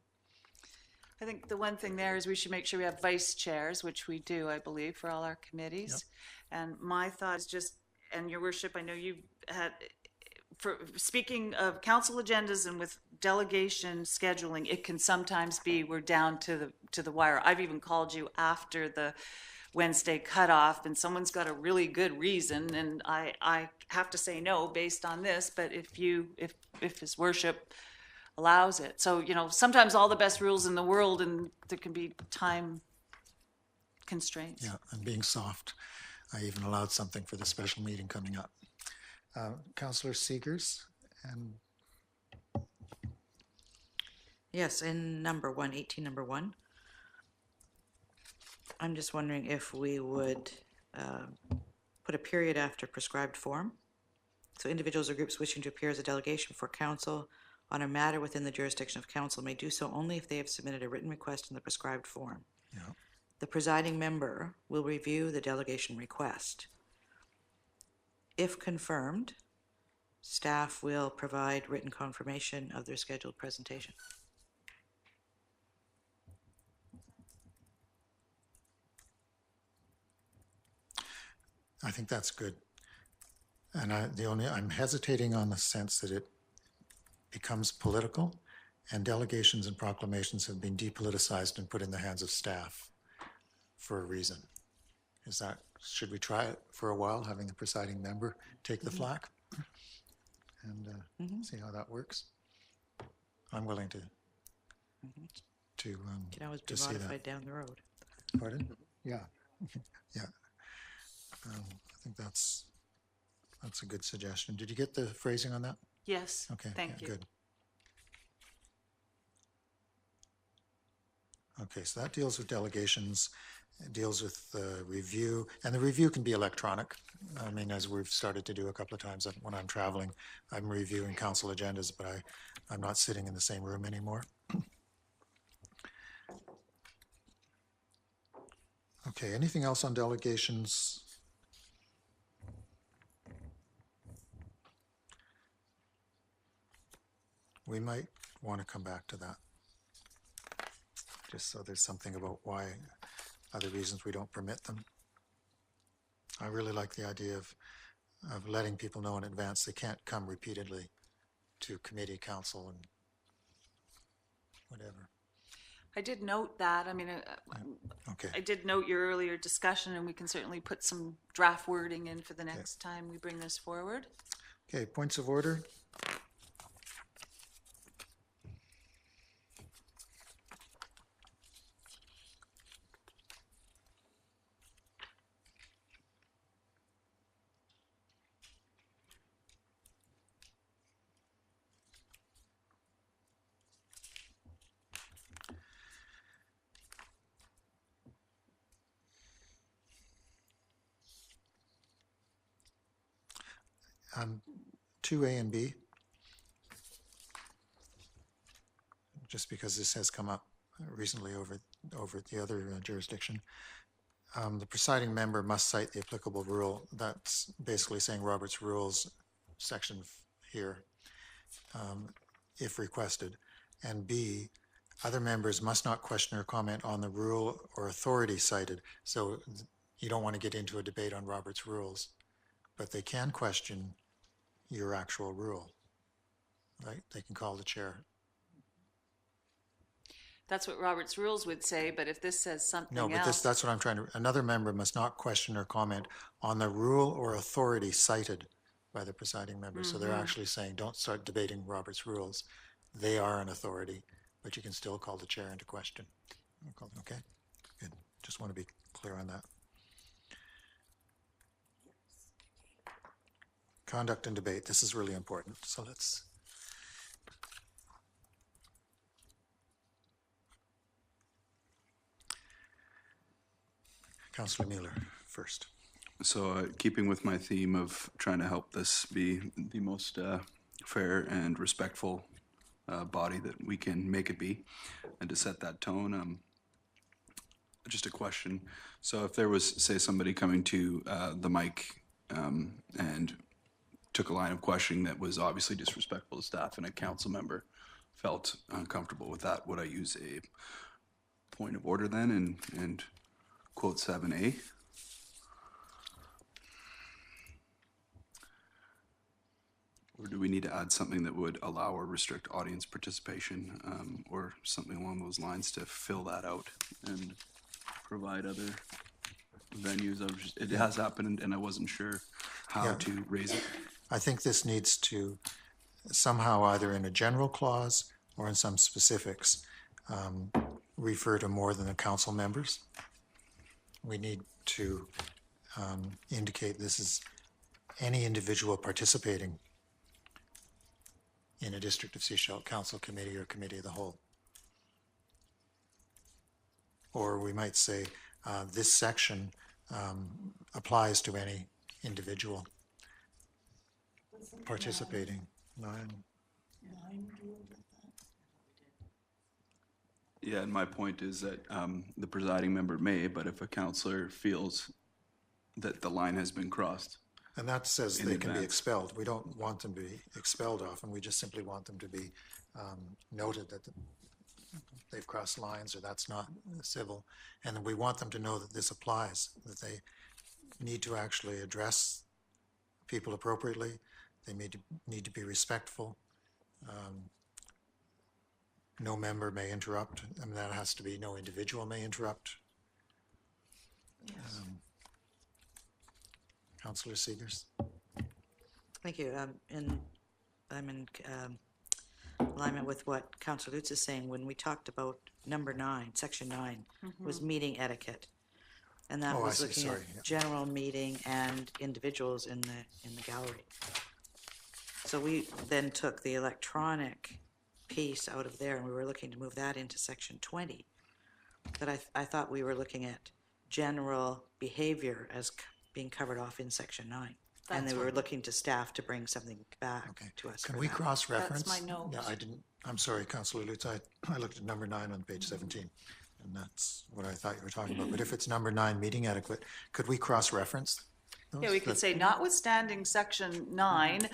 I think the one thing there is we should make sure we have vice chairs, which we do, I believe, for all our committees. And my thought is just, and your worship, I know you had, for speaking of council agendas and with delegation scheduling, it can sometimes be we're down to the wire. I've even called you after the Wednesday cutoff and someone's got a really good reason and I have to say no based on this, but if his worship allows it. So, you know, sometimes all the best rules in the world and there can be time constraints. Yeah, and being soft, I even allowed something for the special meeting coming up. Councillor Seegers, and Yes, in number 1, 18 number 1. I'm just wondering if we would put a period after prescribed form. So individuals or groups wishing to appear as a delegation for council on a matter within the jurisdiction of council may do so only if they have submitted a written request in the prescribed form. yeah, The presiding member will review the delegation request. If confirmed, staff will provide written confirmation of their scheduled presentation. I think that's good. And I'm hesitating on the sense that it becomes political, and delegations and proclamations have been depoliticized and put in the hands of staff for a reason. Should we try it for a while, having the presiding member take the flak and see how that works? I'm willing to Can always be to see modified that. down the road. Pardon? Yeah, yeah. I think that's a good suggestion. Did you get the phrasing on that? Yes, Okay, thank yeah, you. good. Okay, so that deals with delegations, it deals with review, and the review can be electronic. I mean, as we've started to do a couple of times when I'm traveling, I'm reviewing council agendas, but I'm not sitting in the same room anymore. Okay, anything else on delegations? we might want to come back to that. Just so there's something about why, other reasons we don't permit them. I really like the idea of letting people know in advance they can't come repeatedly to committee, council, and whatever. I did note that. I mean, Okay. I did note your earlier discussion, and we can certainly put some draft wording in for the next time we bring this forward. Okay, points of order. Um, 2A and B, just because this has come up recently over the other jurisdiction. The presiding member must cite the applicable rule. That's basically saying Robert's Rules section here, if requested. And B, other members must not question or comment on the rule or authority cited. So you don't want to get into a debate on Robert's Rules, but they can question your actual rule, right? They can call the chair. That's what Robert's Rules would say, but if this says something No, but else. that's what I'm trying to, another member must not question or comment on the rule or authority cited by the presiding member. So they're actually saying, don't start debating Robert's Rules. They are an authority, but you can still call the chair into question. Okay, good. Just want to be clear on that. Conduct and debate, this is really important. So let's. Councillor Mueller first. So keeping with my theme of trying to help this be the most fair and respectful body that we can make it be, and to set that tone, just a question. So if there was, say, somebody coming to the mic and took a line of questioning that was obviously disrespectful to staff and a council member felt uncomfortable with that, would I use a point of order then and quote 7A? Or do we need to add something that would allow or restrict audience participation or something along those lines to fill that out and provide other venues? It has happened and I wasn't sure how to raise it. I think this needs to somehow, either in a general clause or in some specifics, refer to more than the council members. We need to indicate this is any individual participating in a District of Sechelt council committee or committee of the whole. Or we might say this section applies to any individual participating. Yeah, and my point is that the presiding member may, but if a counselor feels that the line has been crossed. And that says In they can be advance. expelled. We don't want them to be expelled often. We just simply want them to be noted that they've crossed lines or that's not civil. And we want them to know that this applies, that they need to actually address people appropriately. They need to be respectful. No member may interrupt. I mean, that has to be no individual may interrupt. Councillor Seegers. Thank you. I'm in alignment with what Councillor Lutz is saying. When we talked about number 9, section 9, was meeting etiquette. And that Oh, I was see. looking Sorry, at yeah. general meeting and individuals in the gallery. So we then took the electronic piece out of there and we were looking to move that into section 20. But I thought we were looking at general behavior as being covered off in section 9. And That's they were what- looking to staff to bring something back Okay. to us. Can for we that. cross-reference? That's my note. Yeah, I didn't, I'm sorry, Councillor Lutz, I looked at number 9 on page 17, and that's what I thought you were talking about. But if it's number 9, meeting etiquette, could we cross-reference Yeah, we could say notwithstanding section 9,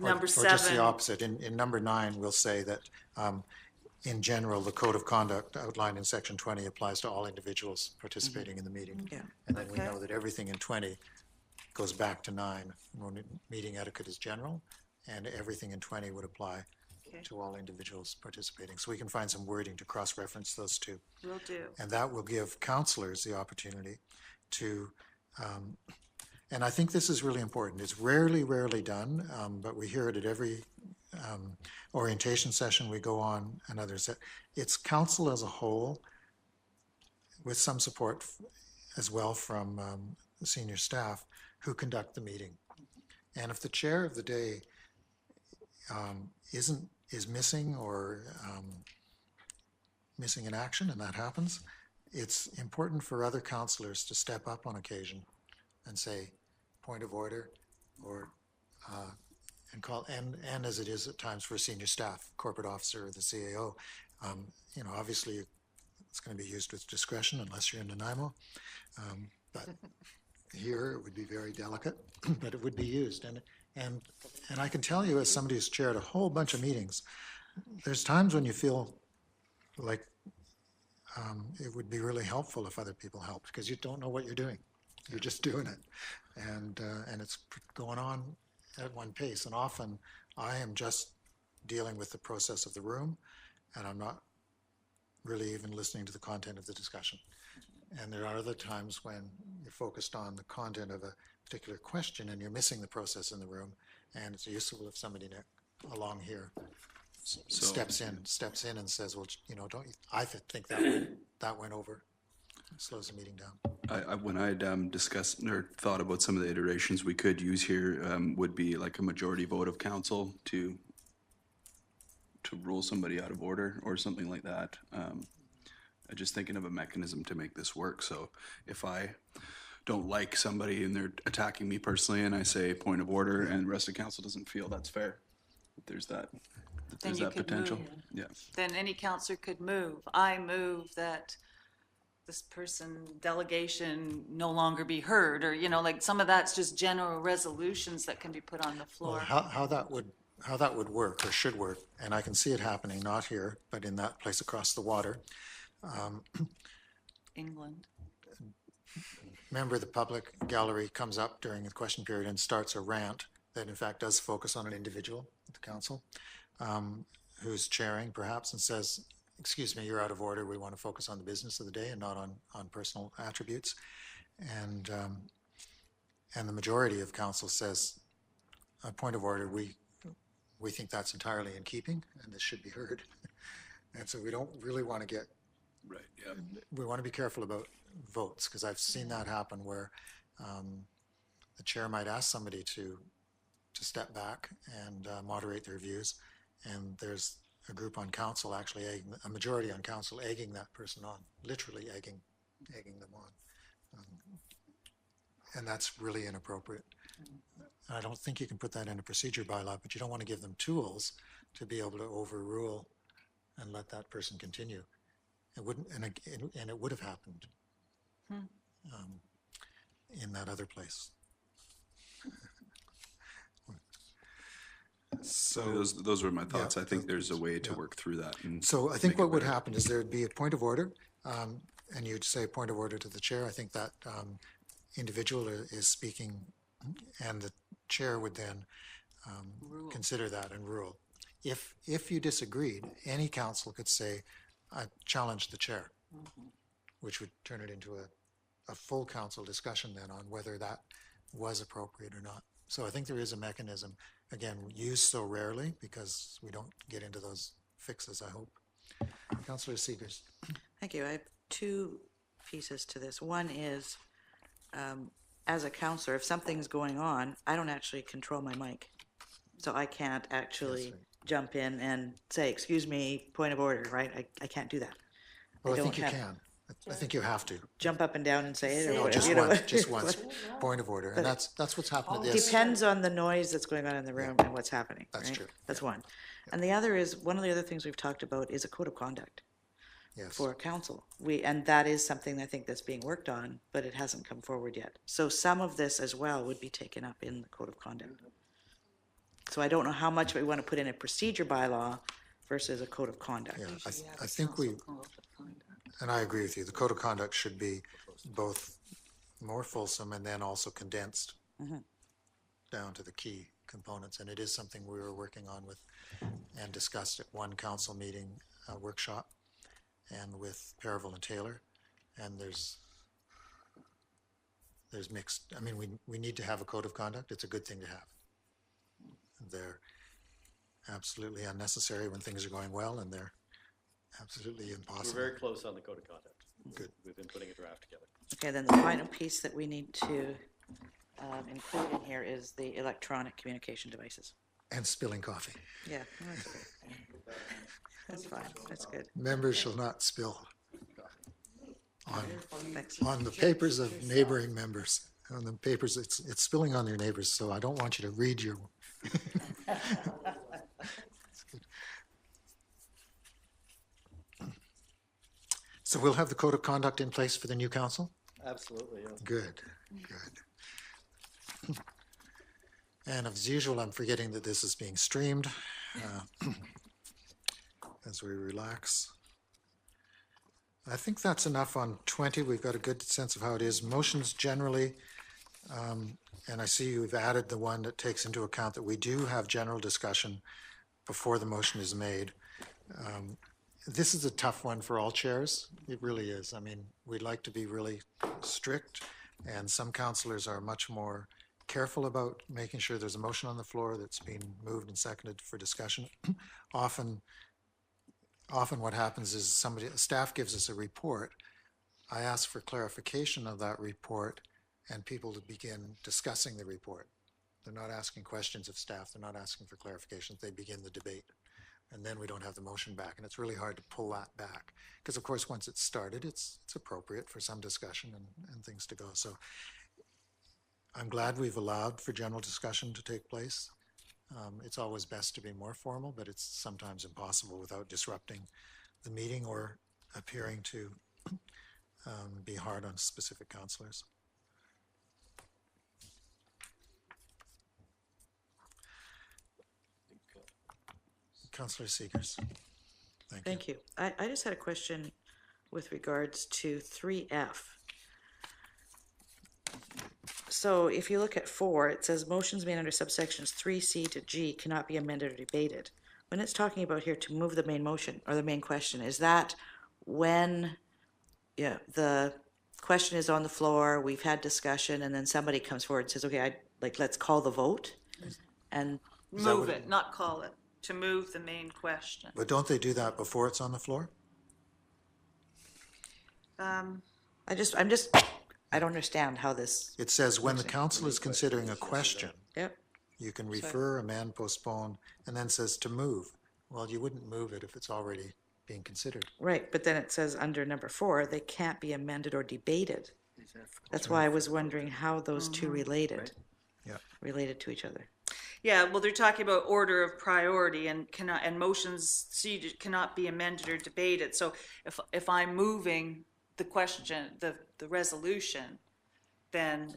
number Or just the 7. opposite. In number 9, we'll say that, in general, the code of conduct outlined in section 20 applies to all individuals participating in the meeting. Yeah. And then we Okay. know that everything in 20 goes back to 9. When meeting etiquette is general, and everything in 20 would apply Okay. to all individuals participating. So we can find some wording to cross-reference those two. Will do. And that will give counselors the opportunity to, and I think this is really important. It's rarely done, but we hear it at every orientation session we go on and others. It's council as a whole, with some support as well from the senior staff, who conduct the meeting. And if the chair of the day is missing or missing in action, and that happens, it's important for other counselors to step up on occasion and say, point of order, or and call, and as it is at times for senior staff, corporate officer or the CAO, obviously it's going to be used with discretion unless you're in Nanaimo, but here it would be very delicate, but it would be used. And I can tell you, as somebody who's chaired a whole bunch of meetings, there's times when you feel like it would be really helpful if other people helped, because you don't know what you're doing. You're just doing it. And it's going on at one pace. And often I am just dealing with the process of the room, and I'm not really even listening to the content of the discussion. And there are other times when you're focused on the content of a particular question and you're missing the process in the room, and it's useful if somebody along here steps in and says, well, don't you, I think that went over, slows the meeting down. When I'd discussed or thought about some of the iterations we could use here, would be like a majority vote of council to rule somebody out of order or something like that. I'm just thinking of a mechanism to make this work. So if I don't like somebody and they're attacking me personally and I say point of order and the rest of council doesn't feel that's fair, there's that Then you could potential. move. Yeah. Then any counselor could move. I move that this person delegation no longer be heard, or, like some of that's just general resolutions that can be put on the Well, floor. how that would work or should work, and I can see it happening, not here, but in that place across the water. England. Member of the public gallery comes up during the question period and starts a rant that in fact does focus on an individual at the council, who's chairing perhaps, and says, excuse me, you're out of order. We want to focus on the business of the day and not on personal attributes. And the majority of council says, a point of order, we think that's entirely in keeping and this should be heard. And so we don't really want to get, Right. Yeah. we want to be careful about votes, because I've seen that happen where the chair might ask somebody to step back and moderate their views, and there's a group on council actually a majority on council egging that person on, literally egging them on. And that's really inappropriate. I don't think you can put that in a procedure bylaw, but you don't want to give them tools to be able to overrule and let that person continue. It wouldn't, and it would have happened in that other place. So Those were my thoughts. yeah, I think there's a way to yeah. work through that. And So I think make it what would better. happen is there'd be a point of order, and you'd say point of order to the chair. I think that individual is speaking, and the chair would then consider that and rule. If you disagreed, any council could say, I challenge the chair, which would turn it into a full council discussion then on whether that was appropriate or not. So I think there is a mechanism, again, used so rarely because we don't get into those fixes, I hope. Councillor Seegers. Thank you. I have two pieces to this. One is, as a counselor, if something's going on, I don't actually control my mic. So I can't actually jump in and say, excuse me, point of order, right? I can't do that. Well, I don't think you have- can. I think you have to. Jump up and down and say it, or No, what- just you know, once, just once. Point of order. And that's what's happened to this. Depends on the noise that's going on in the room and what's happening. That's right? true. That's one. And the other is, one of the other things we've talked about is a code of conduct. Yes. for council. And that is something I think that's being worked on, but it hasn't come forward yet. So some of this as well would be taken up in the code of conduct. So I don't know how much we want to put in a procedure bylaw versus a code of conduct. Yeah, I think and I agree with you, the code of conduct should be both more fulsome and then also condensed down to the key components. And it is something we were working on with and discussed at one council meeting workshop and with Paravel and Taylor. And there's mixed, I mean, we need to have a code of conduct. It's a good thing to have. They're absolutely unnecessary when things are going well, and they're absolutely We're impossible. very close on the code of conduct. Good. We've been putting a draft together. Okay, then the final piece that we need to include in here is the electronic communication devices. And spilling coffee. Yeah, no, that's okay. That's fine, that's good. Members shall not spill Thanks. on the papers of neighboring members. On the papers, it's spilling on your neighbors, so I don't want you to read your. So we'll have the code of conduct in place for the new council? Absolutely, yeah. Good, good. And as usual, I'm forgetting that this is being streamed as we relax. I think that's enough on 20. We've got a good sense of how it is. Motions generally, and I see you've added the one that takes into account that we do have general discussion before the motion is made. This is a tough one for all chairs. It really is. I mean, we'd like to be really strict, and some councillors are much more careful about making sure there's a motion on the floor that's been moved and seconded for discussion. Often what happens is staff gives us a report. I ask for clarification of that report and people to begin discussing the report. They're not asking questions of staff. They're not asking for clarifications. They begin the debate. And then we don't have the motion back. And it's really hard to pull that back. Because of course, once it's started, it's appropriate for some discussion and things to go. So I'm glad we've allowed for general discussion to take place. It's always best to be more formal, but it's sometimes impossible without disrupting the meeting or appearing to be hard on specific councillors. Councillor Seegers. Thank you. I just had a question with regards to 3F. So if you look at 4, it says motions made under subsections 3C to G cannot be amended or debated. When it's talking about here to move the main motion or the main question, is that when the question is on the floor, we've had discussion, and then somebody comes forward and says, okay, let's call the vote? And Move it, not call it, to move the main question. But don't they do that before it's on the floor? I don't understand how this, It says when the council is considering a question, yep. you can refer, amend, postpone, and then says to move. Well, you wouldn't move it if it's already being considered. Right, but then it says under number 4, they can't be amended or debated. That's why I was wondering how those two related to each other. Yeah, well, they're talking about order of priority and motions cannot be amended or debated. So if I'm moving the question, the resolution, then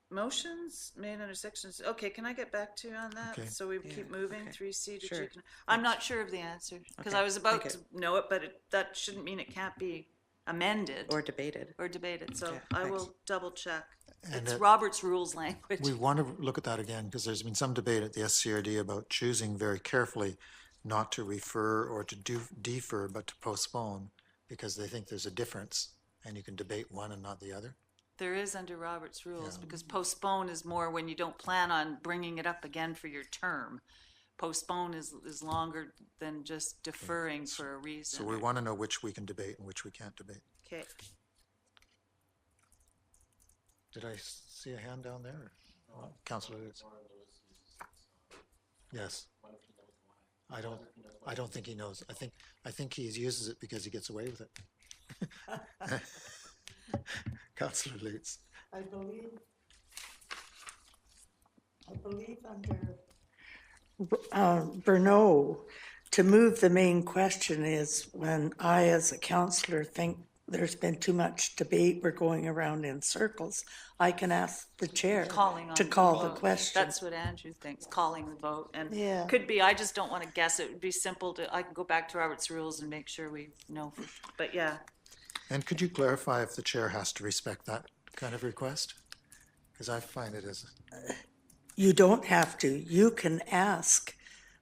motions made under sections, okay, can I get back to you on that? Okay. So we keep moving, okay. 3C to Sure. G. I'm not sure of the answer, because Okay, I was about thank to know it, but that shouldn't mean it can't be amended Or debated. or debated, so Okay, I thanks. will double check. And It's Robert's Rules language. We want to look at that again because there's been some debate at the SCRD about choosing very carefully not to refer or to defer, but to postpone because they think there's a difference and you can debate one and not the other. There is under Robert's rules, because postpone is more when you don't plan on bringing it up again for your term. Postpone is longer than just deferring for a reason. So we want to know which we can debate and which we can't debate. Okay, Did I see a hand down there? Councillor Lutz? Yes. I don't think he knows. I think he uses it because he gets away with it. Councillor Lutz. I believe under Bernot, to move the main question is when I, as a counselor, think there's been too much debate, we're going around in circles, I can ask the chair Calling on to call the vote. question. That's what Andrew thinks, calling the vote. And Yeah. could be, I just don't want to guess. It would be simple to, I can go back to Robert's rules and make sure we know. But yeah, And could you clarify if the chair has to respect that kind of request? Because I find it as, You don't have to. You can ask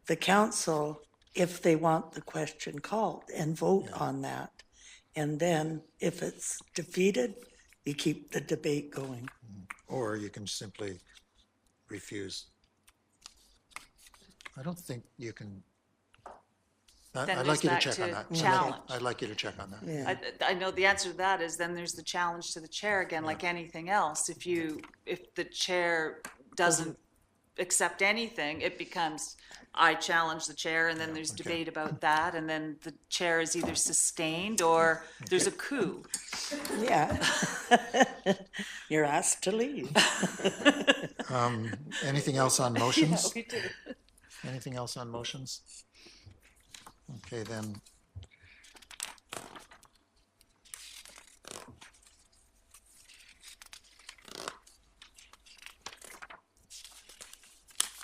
the council if they want the question called and vote on that. And then if it's defeated, you keep the debate going. or you can simply refuse. I don't think you can. Then I'd there's like you to back check on to that. challenge. I'd like you to check on that. Yeah. I know the answer to that is then there's the challenge to the chair again, like anything else. If the chair doesn't accept anything, it becomes, I challenge the chair, and then there's debate about that, and then the chair is either sustained or there's a coup. Yeah. You're asked to leave. Anything else on motions? We do. Anything else on motions? Okay, then.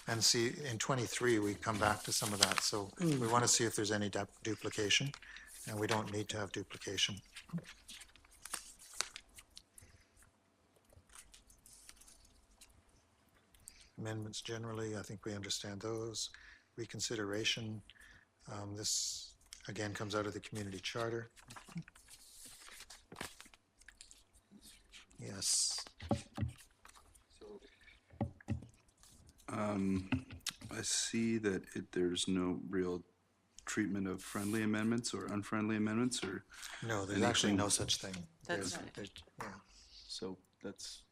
And see, in 23, we come back to some of that, so we want to see if there's any duplication, and we don't need to have duplication. Amendments generally, I think we understand those. Reconsideration, this again comes out of the community charter. Yes, I see that there's no real treatment of friendly amendments or unfriendly amendments, or, no, there's actually Anything- no such thing. That's There's- right. yeah, so that's,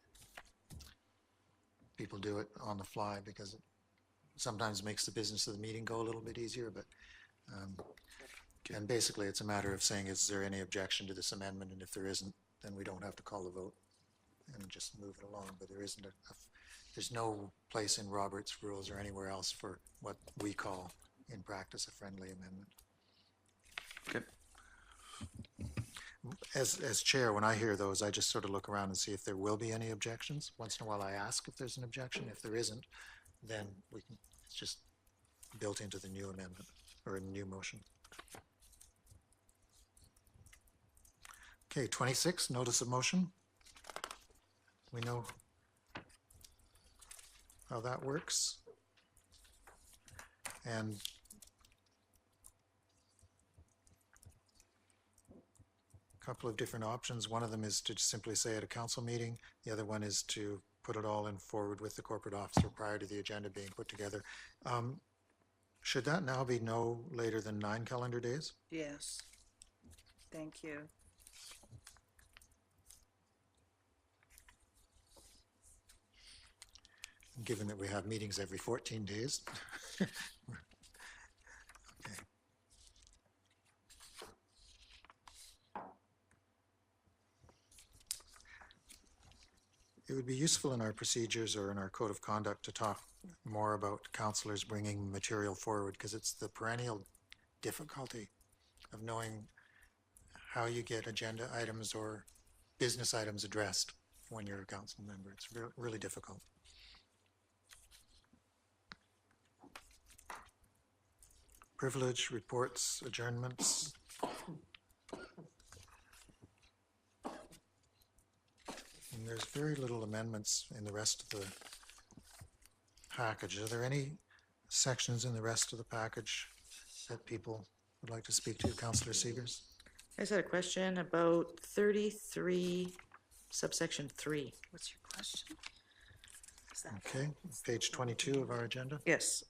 people do it on the fly because it sometimes makes the business of the meeting go a little bit easier, but, and basically it's a matter of saying, is there any objection to this amendment? And if there isn't, then we don't have to call the vote and just move it along, but there isn't there's no place in Robert's rules or anywhere else for what we call in practice a friendly amendment. okay. As chair, when I hear those, I just sort of look around and see if there will be any objections. Once in a while, I ask if there's an objection. If there isn't, then we can, it's just built into the new amendment or a new motion. Okay, 26, notice of motion. We know how that works. And a couple of different options. One of them is to just simply say at a council meeting. The other one is to put it all in forward with the corporate officer prior to the agenda being put together. Should that now be no later than 9 calendar days? Yes. Thank you. Given that we have meetings every 14 days. Okay. It would be useful in our procedures or in our code of conduct to talk more about councillors bringing material forward, because it's the perennial difficulty of knowing how you get agenda items or business items addressed when you're a council member. It's really difficult. Privilege, reports, adjournments. And there's very little amendments in the rest of the package. Are there any sections in the rest of the package that people would like to speak to? Councillor Seegers? I just had a question about 33 subsection 3. What's your question? Okay, page 22 of our agenda. Yes.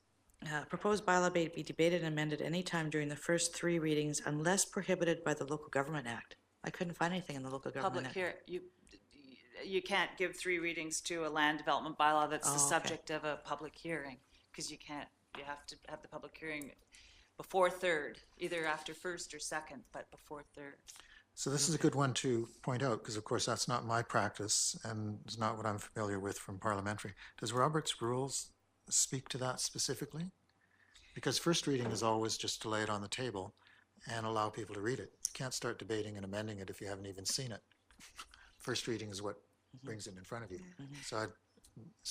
Proposed bylaw may be debated and amended any time during the first 3 readings unless prohibited by the Local Government Act. I couldn't find anything in the Local Government Public Act. you can't give 3 readings to a land development bylaw that's the Oh, okay. subject of a public hearing, because you have to have the public hearing before 3rd, either after 1st or 2nd, but before 3rd. So this is a good one to point out, because of course that's not my practice and it's not what I'm familiar with from parliamentary. Does Robert's rules speak to that specifically? Because first reading is always just to lay it on the table and allow people to read it. You can't start debating and amending it if you haven't even seen it. First reading is what brings it in front of you. So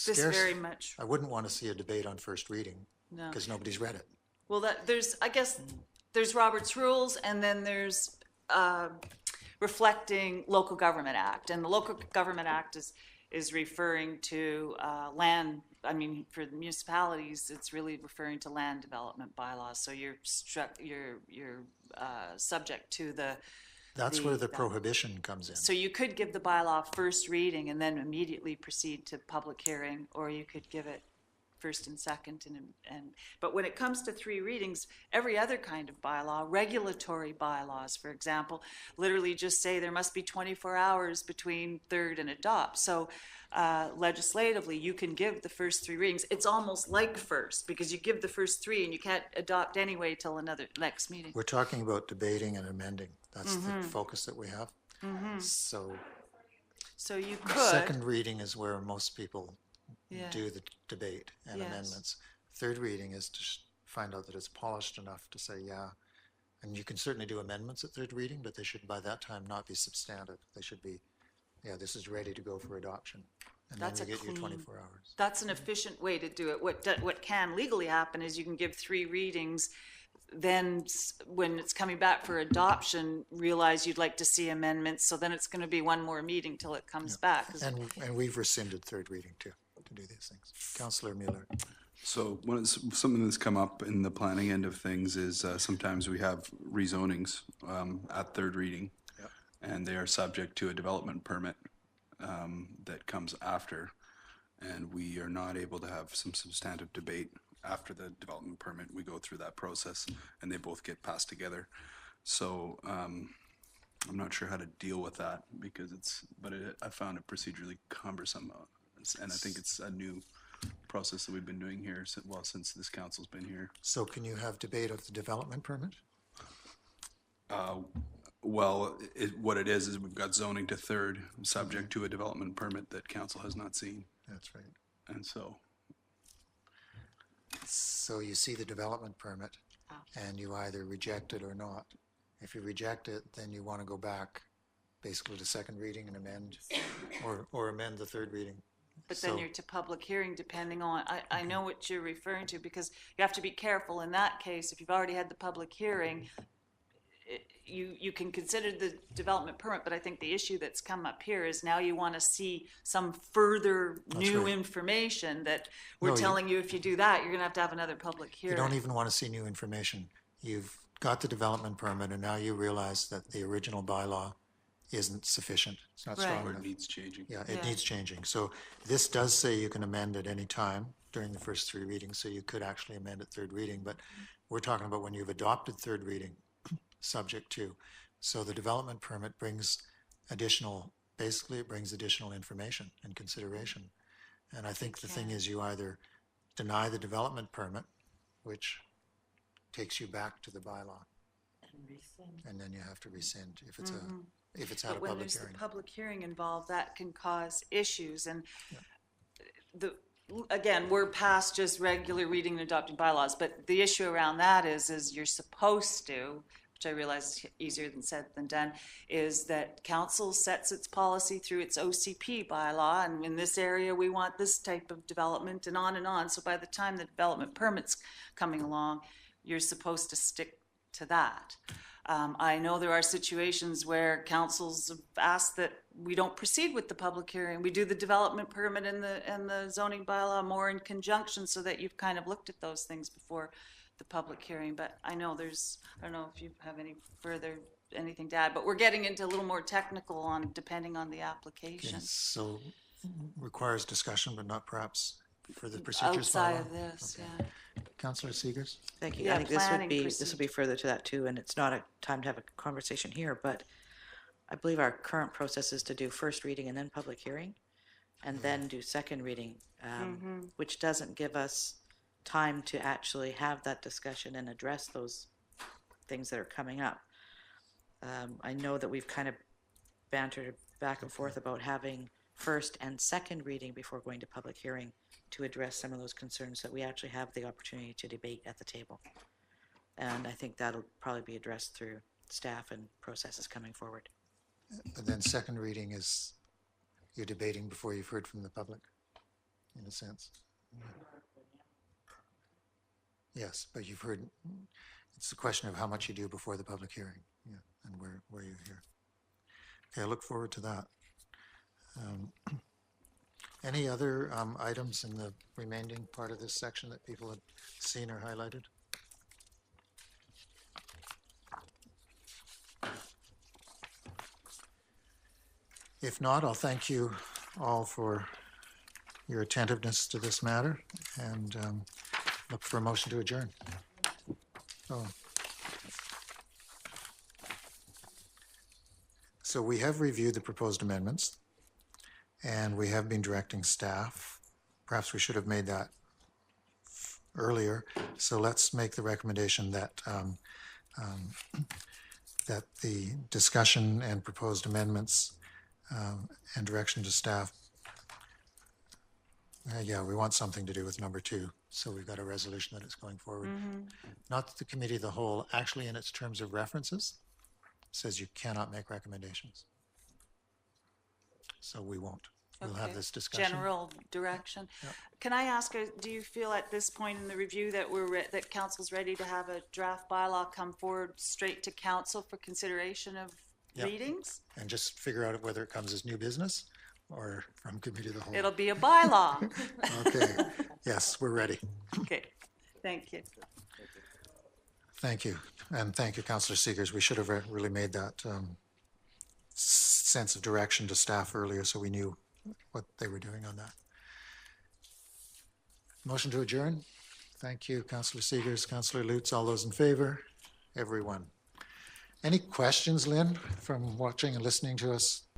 This very much, I wouldn't want to see a debate on first reading no. because nobody's read it. Well, I guess, there's Robert's Rules, and then there's reflecting Local Government Act. And the Local Government Act is referring to land, I mean, for the municipalities, it's really referring to land development bylaws. So you're subject to the. That's where the prohibition comes in. So you could give the bylaw first reading and then immediately proceed to public hearing, or you could give it first and second. But when it comes to three readings, every other kind of bylaw, regulatory bylaws, for example, literally just say there must be 24 hours between third and adopt. So legislatively, you can give the first three readings. It's almost like first, because you give the first three and you can't adopt anyway till next meeting. We're talking about debating and amending. That's the focus that we have. So So you could. second reading is where most people Yeah. do the debate and Yes. amendments. Third reading is to find out that it's polished enough to say, yeah. And you can certainly do amendments at third reading, but they should by that time not be substantive. They should be, yeah, this is ready to go for adoption. And That's then a you get your clean- 24 hours. That's an efficient way to do it. What can legally happen is you can give three readings, then when it's coming back for adoption, realize you'd like to see amendments, so then it's going to be one more meeting till it comes back. 'Cause And we've rescinded third reading too, to do these things. Councillor Mueller. So something that's come up in the planning end of things is sometimes we have rezonings at third reading. Yep. And they are subject to a development permit that comes after. And we are not able to have some substantive debate after the development permit. We go through that process and they both get passed together. So I'm not sure how to deal with that because I found it procedurally cumbersome. And I think it's a new process that we've been doing here since this council's been here. So can you have debate of the development permit? Well, what it is we've got zoning to third, subject to a development permit that council has not seen. That's right. And so, So you see the development permit and you either reject it or not. If you reject it, then you want to go back basically to second reading and amend or amend the third reading. But then So- you're to public hearing depending on, I know what you're referring to, because you have to be careful in that case. If you've already had the public hearing, you can consider the development permit, but I think the issue that's come up here is now you want to see some further new right. information that No, we're you- telling you if you do that, you're going to have another public You hearing. don't even want to see new information. You've got the development permit and now you realize that the original bylaw isn't sufficient. It's not Right. strong or it enough. needs changing. Yeah, it Yeah. needs changing. So this does say you can amend at any time during the first three readings, so you could actually amend at third reading, but we're talking about when you've adopted third reading, subject to. So the development permit brings basically it brings additional information and consideration. And I think the thing is you either deny the development permit, which takes you back to the bylaw, and then you have to rescind if it's if it's had But a when public there's the hearing. public hearing involved, that can cause issues. And again, we're past just regular reading and adopting bylaws, but the issue around that is you're supposed to, which I realize is easier than said than done, is that council sets its policy through its OCP bylaw, and in this area, we want this type of development, and on and on. So by the time the development permit's coming along, you're supposed to stick to that. I know there are situations where councils have asked that we don't proceed with the public hearing. We do the development permit and the zoning bylaw more in conjunction so that you've kind of looked at those things before the public hearing. But I know I don't know if you have anything to add, but we're getting into a little more technical on depending on the application. Yes, so requires discussion, but not perhaps for the procedures Outside bylaw. of this, Okay. yeah. Councillor Seegers? Thank you. Yeah, I think this planning would be further to that too, and it's not a time to have a conversation here, but I believe our current process is to do first reading and then public hearing, and then do second reading, which doesn't give us time to actually have that discussion and address those things that are coming up. I know that we've kind of bantered back and forth about having first and second reading before going to public hearing to address some of those concerns that we actually have the opportunity to debate at the table. And I think that'll probably be addressed through staff and processes coming forward. But then second reading is, you're debating before you've heard from the public, in a sense. Yes, but you've heard, it's a question of how much you do before the public hearing, yeah, and where you hear. Okay, I look forward to that. Any other items in the remaining part of this section that people have seen or highlighted? If not, I'll thank you all for your attentiveness to this matter and look for a motion to adjourn. Oh. So we have reviewed the proposed amendments and we have been directing staff. Perhaps we should have made that earlier. So let's make the recommendation that that the discussion and proposed amendments and direction to staff. Yeah, we want something to do with number 2. So we've got a resolution that it's going forward. Not that the committee of the whole, actually in its terms of references, says you cannot make recommendations. So we won't. We'll have Okay. this discussion. General direction. Yep. Can I ask, do you feel at this point in the review that that council's ready to have a draft bylaw come forward straight to council for consideration of Yep. readings? And just figure out whether it comes as new business or from committee of the whole. It'll be a bylaw. Okay, yes, we're ready. Okay, thank you. Thank you. And thank you, Councillor Seegers. We should have really made that sense of direction to staff earlier so we knew what they were doing on that. Motion to adjourn. Thank you, Councillor Seegers, Councillor Lutz, all those in favor, everyone. Any questions, Lynn, from watching and listening to us